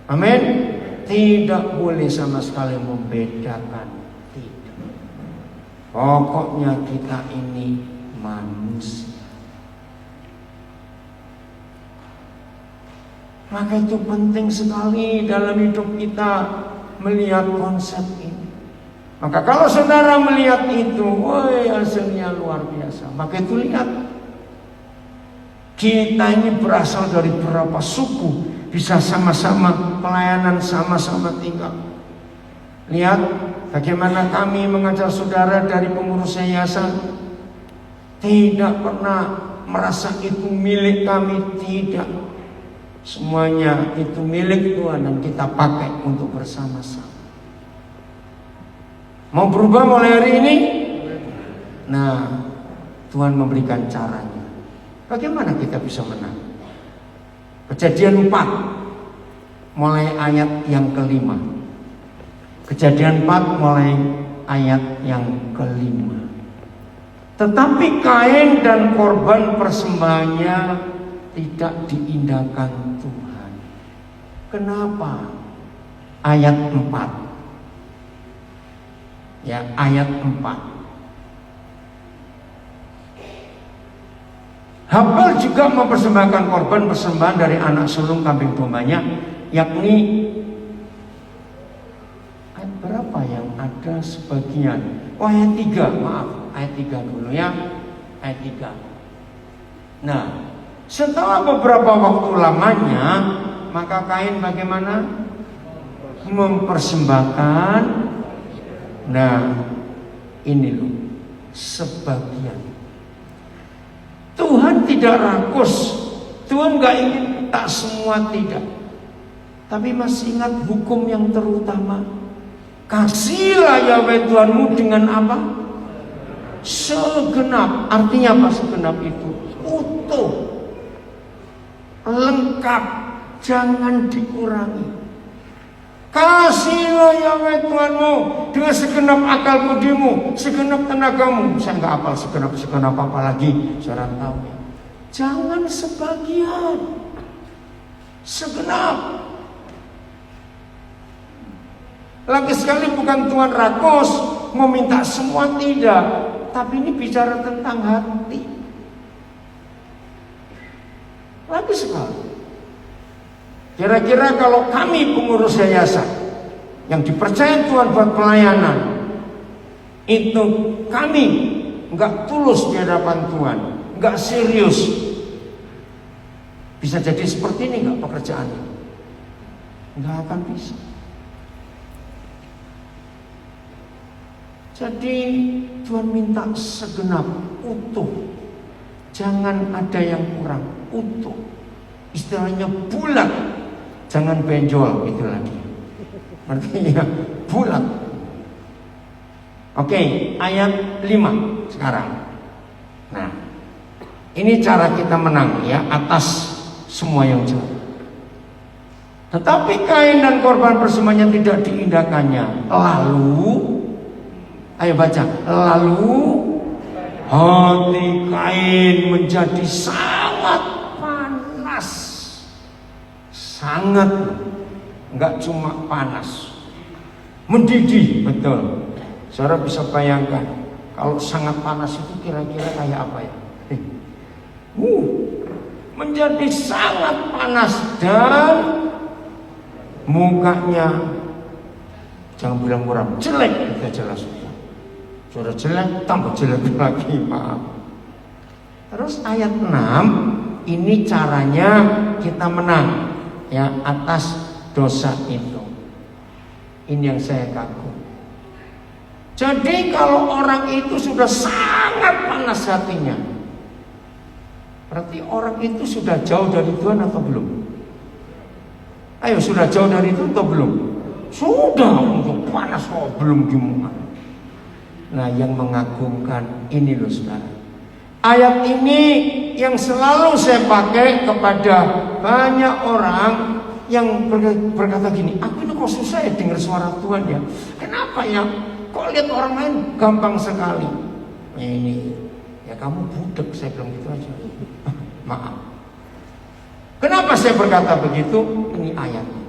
Amin. Tidak boleh sama sekali membedakan. Tidak. Pokoknya kita ini manusia. Maka itu penting sekali dalam hidup kita melihat konsep ini. Maka kalau saudara melihat itu, woi, hasilnya luar biasa. Maka itu lihat, kita ini berasal dari berapa suku, bisa sama-sama pelayanan, sama-sama tinggal. Lihat bagaimana kami mengajar saudara dari pengurus yayasan. Tidak pernah merasa itu milik kami, tidak. Semuanya itu milik Tuhan dan kita pakai untuk bersama-sama. Mau berubah mulai hari ini? Nah, Tuhan memberikan caranya. Bagaimana kita bisa menang? Kejadian 4 mulai ayat yang kelima. Kejadian 4 mulai ayat yang kelima. Tetapi Kain dan korban persembahannya tidak diindahkan Tuhan. Kenapa? Ayat 4. Ya, ayat 4. Habel juga mempersembahkan korban persembahan dari anak sulung kambing dombanya, yakni ayat berapa yang ada sebagian? Oh, ayat 3, maaf, ayat 3 dulu ya. Ayat 3. Nah, setelah beberapa waktu lamanya, maka Kain bagaimana? Mempersembahkan. Nah, ini loh, sebagian. Tuhan tidak rakus. Tuhan gak ingin tak semua, tidak. Tapi masih ingat hukum yang terutama. Kasihlah Yahweh Tuhanmu dengan apa? Segenap. Artinya apa segenap itu? Utuh, lengkap, jangan dikurangi. Kasihlah Yahweh Tuhanmu dengan segenap akal budimu, segenap tenagamu. Saya nggak hafal segenap apa lagi, saya tahu ya. Jangan sebagian, segenap. Lagi sekali bukan Tuhan rakus mau minta semua, tidak. Tapi ini bicara tentang hati. Lagi sekali. Kira-kira kalau kami pengurus yayasan yang dipercaya Tuhan buat pelayanan, itu kami nggak tulus di hadapan Tuhan, nggak serius, bisa jadi seperti ini nggak pekerjaannya? Nggak akan bisa. Jadi Tuhan minta segenap, utuh. Jangan ada yang kurang, utuh. Istilahnya bulat, jangan benjol gitu lagi. Artinya bulat. Oke, ayat 5 sekarang. Nah, ini cara kita menang ya atas semua yang jelek. Tetapi Kain dan korban persembahannya tidak diindahkannya. Lalu, ayo baca. Lalu hati Kain menjadi sangat panas. Sangat, enggak cuma panas, mendidih, betul. Saudara bisa bayangkan kalau sangat panas itu kira-kira kayak apa ya? Menjadi sangat panas dan mukanya, jangan bilang muram, jelek, kita jelas sudah jelek, tambah jelek lagi, maaf. Terus ayat 6, ini caranya kita menang ya atas dosa itu. Ini yang saya kagum. Jadi kalau orang itu sudah sangat panas hatinya, berarti orang itu sudah jauh dari Tuhan atau belum? Ayo, sudah jauh dari itu atau belum? Sudah, untuk panas kok belum gimana. Nah, yang mengagumkan ini loh saudara. Ayat ini yang selalu saya pakai kepada banyak orang yang berkata gini, aku ini kok susah ya dengar suara Tuhan ya. Kenapa ya? Kok lihat orang lain gampang sekali. Ya ini, ya kamu budak, saya bilang gitu aja. Maaf. Kenapa saya berkata begitu? Ini ayatnya.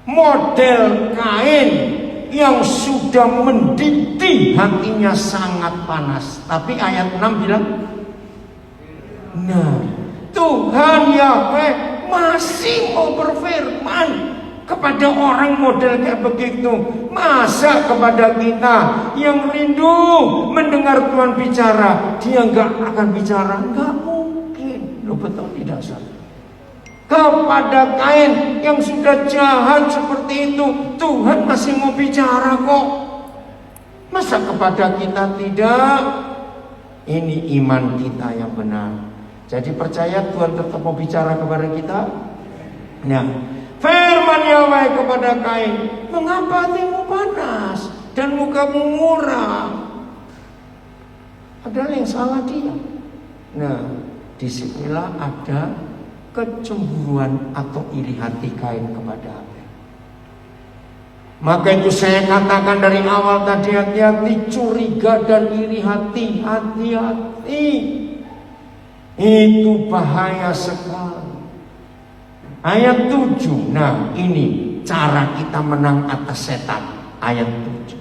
Model Kain yang sudah mendidih hatinya sangat panas. Tapi ayat 6 bilang, nah, Tuhan Yahweh masih mau berfirman kepada orang model kayak begitu. Masa kepada kita yang rindu mendengar Tuhan bicara, dia nggak akan bicara? Nggak mungkin. Lo betul tidak salah. Kepada Kain yang sudah jahat seperti itu, Tuhan masih mau bicara kok. Masa kepada kita tidak? Ini iman kita yang benar. Jadi percaya Tuhan tetap mau bicara kepada kita. Nah, firman Yahweh kepada Kain, mengapa hatimu panas dan mukamu muram? Adalah yang salah dia. Nah, disinilah ada kecemburuan atau iri hati Kain kepada Abel. Maka itu saya katakan dari awal tadi, hati-hati curiga dan iri hati, hati-hati. Itu bahaya sekali. Ayat 7. Nah, ini cara kita menang atas setan. Ayat 7.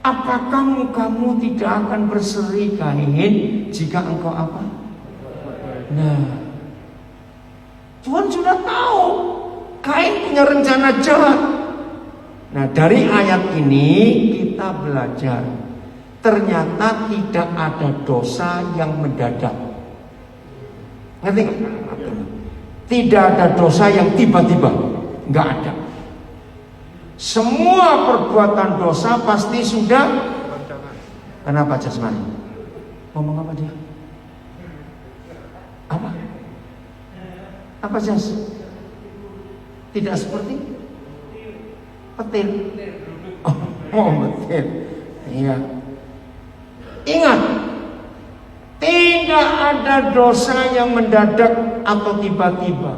Apakah mukamu tidak akan berseri Kain jika engkau apa? Nah, Tuhan sudah tahu Kain punya rencana jahat. Nah, dari ayat ini kita belajar ternyata tidak ada dosa yang mendadak. Ngerti nggak? Tidak ada dosa yang tiba-tiba, nggak ada. Semua perbuatan dosa pasti sudah. Kenapa jasmani? Ngomong apa dia? Apa? Apa jas? Tidak seperti petir. Oh, petir. Iya. Ingat, tidak ada dosa yang mendadak atau tiba-tiba.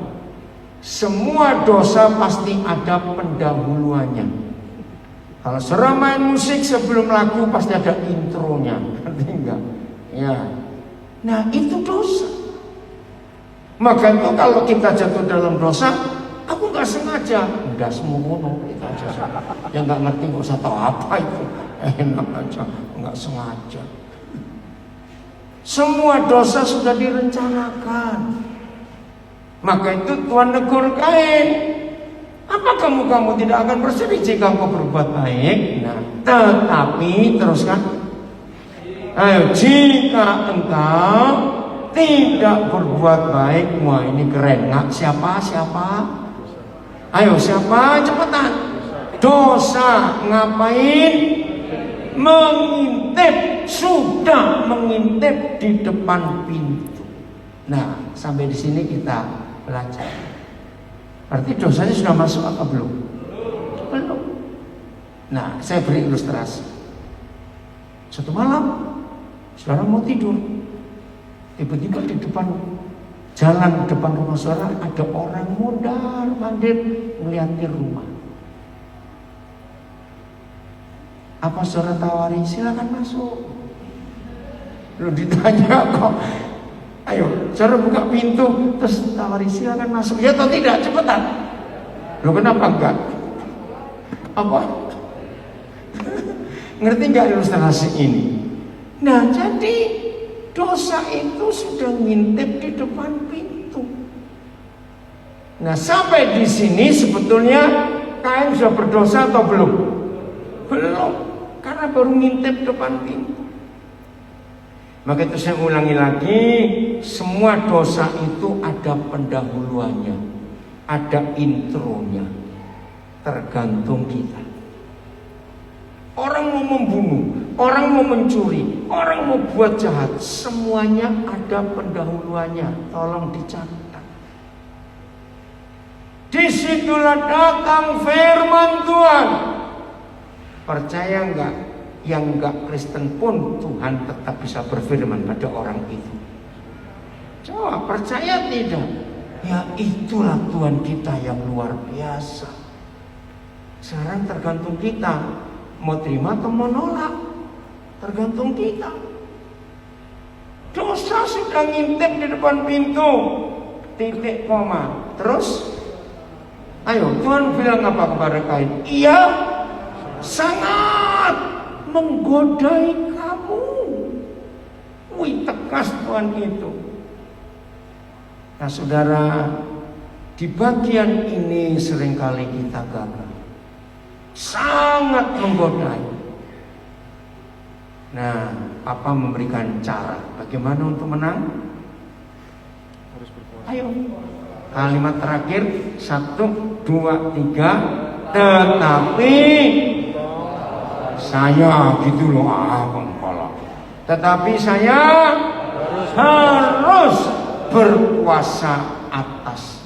Semua dosa pasti ada pendahuluannya. Kalau saudara main musik sebelum lagu pasti ada intronya, ngerti enggak? Ya. Nah, itu dosa. Maka itu kalau kita jatuh dalam dosa, aku nggak sengaja, nggak semuanya kita aja. Yang nggak ngerti nggak usah tahu apa itu, enak aja, nggak sengaja. Semua dosa sudah direncanakan. Maka itu Tuhan negur Kain. Apa kamu tidak akan bersedih jika kau berbuat baik? Nah, tetapi teruskan. Ayo, jika engkau tidak berbuat baik. Wah, ini keren. Nggak, siapa? Ayo, siapa? Cepetan. Dosa. Ngapain? mengintip, sudah mengintip di depan pintu. Nah, sampai di sini kita belajar. Berarti dosanya sudah masuk atau belum? Belum. Nah, saya beri ilustrasi. Suatu malam, saudara mau tidur, tiba-tiba di depan jalan depan rumah saudara ada orang mondar-mandir ngeliatin rumah. Apa saudara tawari, silakan masuk. Lalu ditanya kok, ayo saudara buka pintu, terus tawari silakan masuk. Ya atau tidak, cepetan. Loh kenapa enggak? Apa? Ngerti nggak ilustrasi ini? Nah, jadi dosa itu sudah ngintip di depan pintu. Nah, sampai di sini sebetulnya Kain sudah berdosa atau belum? Belum, karena baru ngintip depan pintu. Maka itu saya ulangi lagi, semua dosa itu ada pendahuluannya, ada intronya, tergantung kita. Orang mau membunuh, orang mau mencuri, orang mau buat jahat, semuanya ada pendahuluannya. Tolong dicatat. Disitulah datang firman Tuhan. Percaya enggak? Yang enggak Kristen pun Tuhan tetap bisa berfirman pada orang itu. Coba percaya tidak? Ya itulah Tuhan kita yang luar biasa. Sekarang tergantung kita. Mau terima atau mau nolak, tergantung kita. Dosa sudah ngintip di depan pintu, titik koma. Terus, ayo Tuhan bilang apa kepada Kain? Ia sangat menggodai kamu. Wih, tegas Tuhan itu. Nah saudara, di bagian ini seringkali kita gagal. Sangat menggodai. Nah, Papa memberikan cara bagaimana untuk menang. Harus berpuasa. Ayo, kalimat terakhir 1, 2, 3. Tetapi saya gitu loh, kepala. Tetapi saya harus berkuasa atas.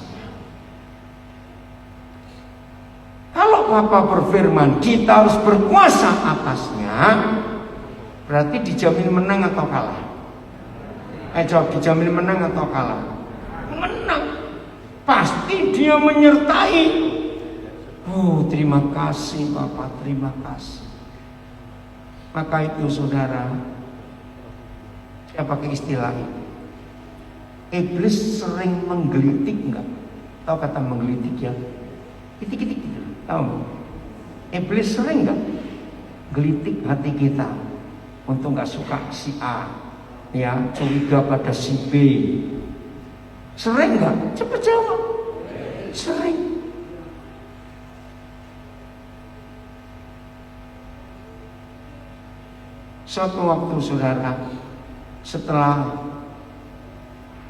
Kalau Papa berfirman kita harus berkuasa atasnya, berarti dijamin menang atau kalah? Jawab, dijamin menang atau kalah? Menang. Pasti dia menyertai. Oh, terima kasih Bapak, terima kasih. Maka itu saudara, saya pakai istilah ini. Iblis sering menggelitik enggak? Tahu kata menggelitik ya? Kitik-kitik gitu. Tahu? Iblis sering nggak gelitik hati kita untuk nggak suka si A, ya curiga pada si B. Sering nggak? Cepat jawab. Sering. Suatu waktu saudara, setelah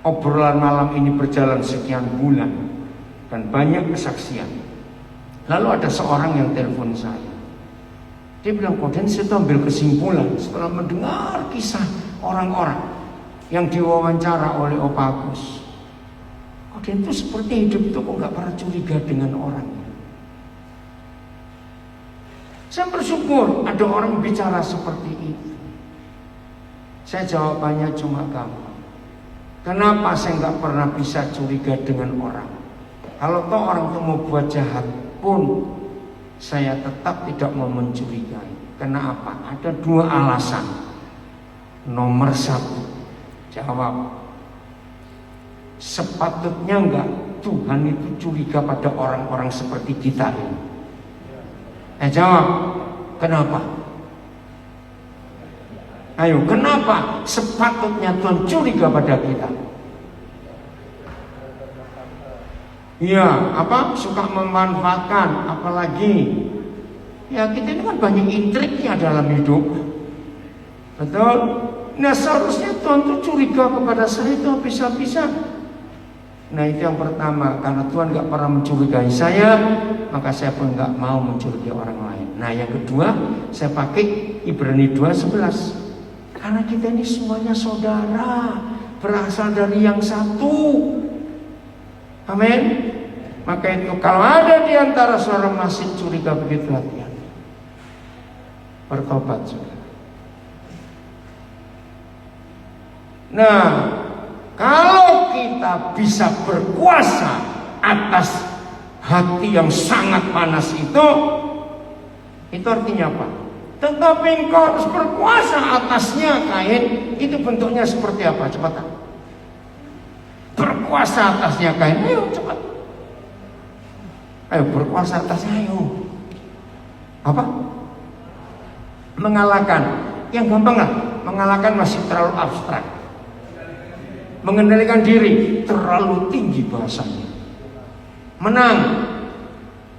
obrolan malam ini berjalan sekian bulan dan banyak kesaksian, lalu ada seorang yang telepon saya. Dia bilang, Koden, saya tuh ambil kesimpulan setelah mendengar kisah orang-orang yang diwawancara oleh Opa Agus. Koden itu seperti hidup itu kok gak pernah curiga dengan orang. Saya bersyukur ada orang bicara seperti itu. Saya jawabannya cuma gampang. Kenapa saya gak pernah bisa curiga dengan orang? Kalau toh orang itu mau buat jahat pun saya tetap tidak mau mencurigai. Kenapa? Ada 2 alasan. Nomor 1, jawab, sepatutnya enggak Tuhan itu curiga pada orang-orang seperti kita ini? Jawab, kenapa? Ayo, kenapa sepatutnya Tuhan curiga pada kita? Iya, suka memanfaatkan, apalagi ya kita ini kan banyak intriknya dalam hidup. Betul? Nah seharusnya Tuhan tuh curiga kepada saya itu habis-habisan. Nah itu yang pertama, karena Tuhan gak pernah mencurigai saya, maka saya pun gak mau mencurigai orang lain. Nah yang kedua saya pakai Ibrani 2:11. Karena kita ini semuanya saudara, berasal dari yang satu. Amin. Maka itu kalau ada di antara saudara masih curiga begitu, hati-hati. Bertobat saudara. Nah, kalau kita bisa berkuasa atas hati yang sangat panas itu artinya apa? Tetapi engkau harus berkuasa atasnya, Kain. Itu bentuknya seperti apa? Cepat. Berkuasa atasnya, Kain. Ayo cepat. Ayo berkuasa atasnya, ayo. Apa? Mengalahkan. Yang gampang lah. Mengalahkan masih terlalu abstrak. Mengendalikan diri terlalu tinggi bahasanya. Menang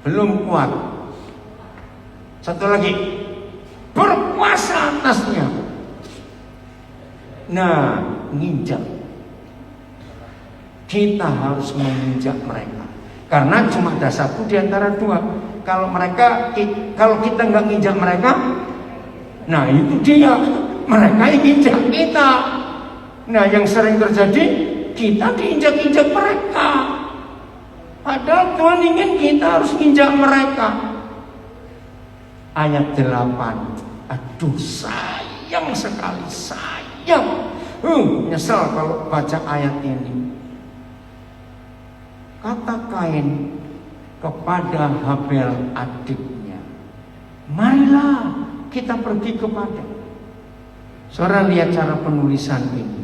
belum kuat. Satu lagi, berkuasa atasnya. Nah, nginjak. Kita harus menginjak mereka. Karena cuma ada satu di antara dua. Kalau kita nggak nginjak mereka, nah itu dia. Mereka yang nginjak kita. Nah, yang sering terjadi, kita diinjak-injak mereka. Padahal Tuhan ingin kita harus injak mereka. Ayat 8. Aduh, sayang sekali, sayang. Nyesel kalau baca ayat ini. Kata Kain kepada Habel adiknya, marilah kita pergi kepada. Saudara lihat cara penulisan ini.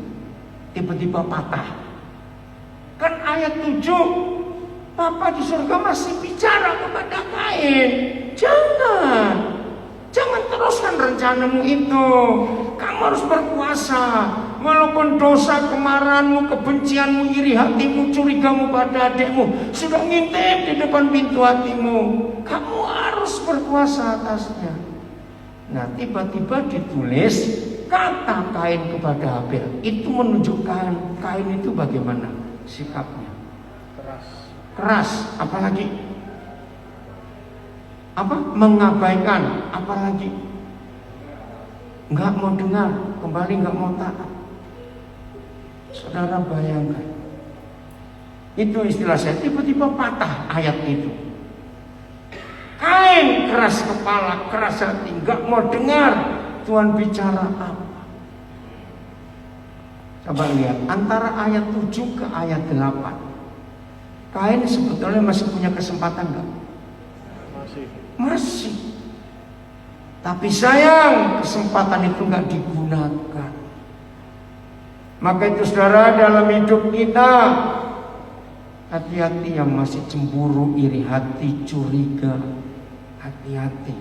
Tiba-tiba patah. Kan ayat 7, Bapa di surga masih bicara kepada Kain. Jangan teruskan rencanamu itu. Kamu harus berkuasa. Walaupun dosa, kemarahanmu, kebencianmu, iri hatimu, curigamu pada adikmu sudah ngintip di depan pintu hatimu, kamu harus berkuasa atasnya. Nah, tiba-tiba ditulis kata Kain kepada Habel. Itu menunjukkan Kain itu bagaimana sikapnya. Keras, apalagi mengabaikan, apalagi nggak mau dengar, kembali nggak mau taat. Saudara bayangkan, itu istilah saya, tiba-tiba patah ayat itu. Kain keras kepala, keras hati, nggak mau dengar Tuhan bicara apa. Coba lihat antara ayat 7 ke ayat 8. Kain sebetulnya masih punya kesempatan nggak? Masih. Tapi sayang, kesempatan itu nggak digunakan. Maka itu saudara, dalam hidup kita hati-hati yang masih cemburu, iri hati, curiga. Hati-hati.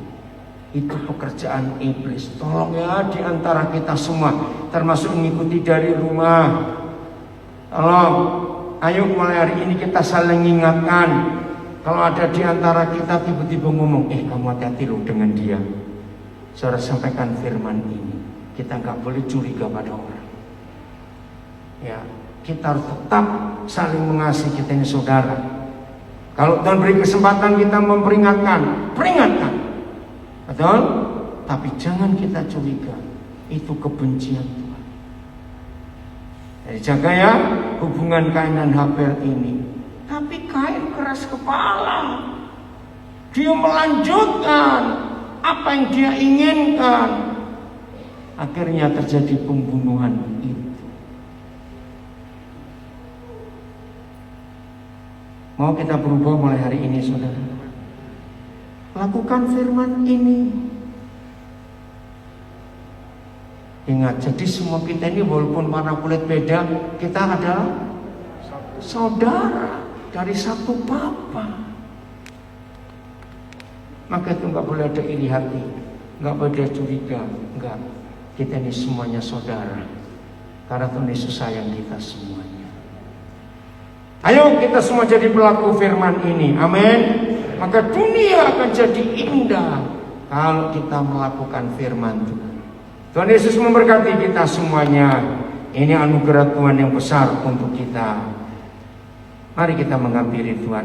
Itu pekerjaan iblis. Tolong ya, di antara kita semua, termasuk mengikuti dari rumah. Tolong, ayo mulai hari ini kita saling ingatkan. Kalau ada di antara kita tiba-tiba ngomong, kamu hati-hati loh dengan dia. Saudara sampaikan firman ini. Kita nggak boleh curiga pada orang. Ya, kita harus tetap saling mengasihi, kita ini saudara. Kalau Tuhan beri kesempatan kita memperingatkan, peringatkan. Betul? Tapi jangan kita curiga. Itu kebencian Tuhan. Jadi jaga ya hubungan Kain dan Habel ini. Tapi Kain keras kepala. Dia melanjutkan apa yang dia inginkan. Akhirnya terjadi pembunuhan itu. Mau kita berubah mulai hari ini, saudara. Lakukan firman ini. Ingat, jadi semua kita ini walaupun warna kulit beda, kita adalah saudara dari satu Bapa. Maka itu nggak boleh ada iri hati, nggak boleh ada curiga, nggak. Kita ini semuanya saudara, karena Tuhan Yesus sayang kita semuanya. Ayo kita semua jadi pelaku firman ini, amin. Maka dunia akan jadi indah kalau kita melakukan firman Tuhan. Tuhan Yesus memberkati kita semuanya. Ini anugerah Tuhan yang besar untuk kita. Mari kita menghampiri Tuhan.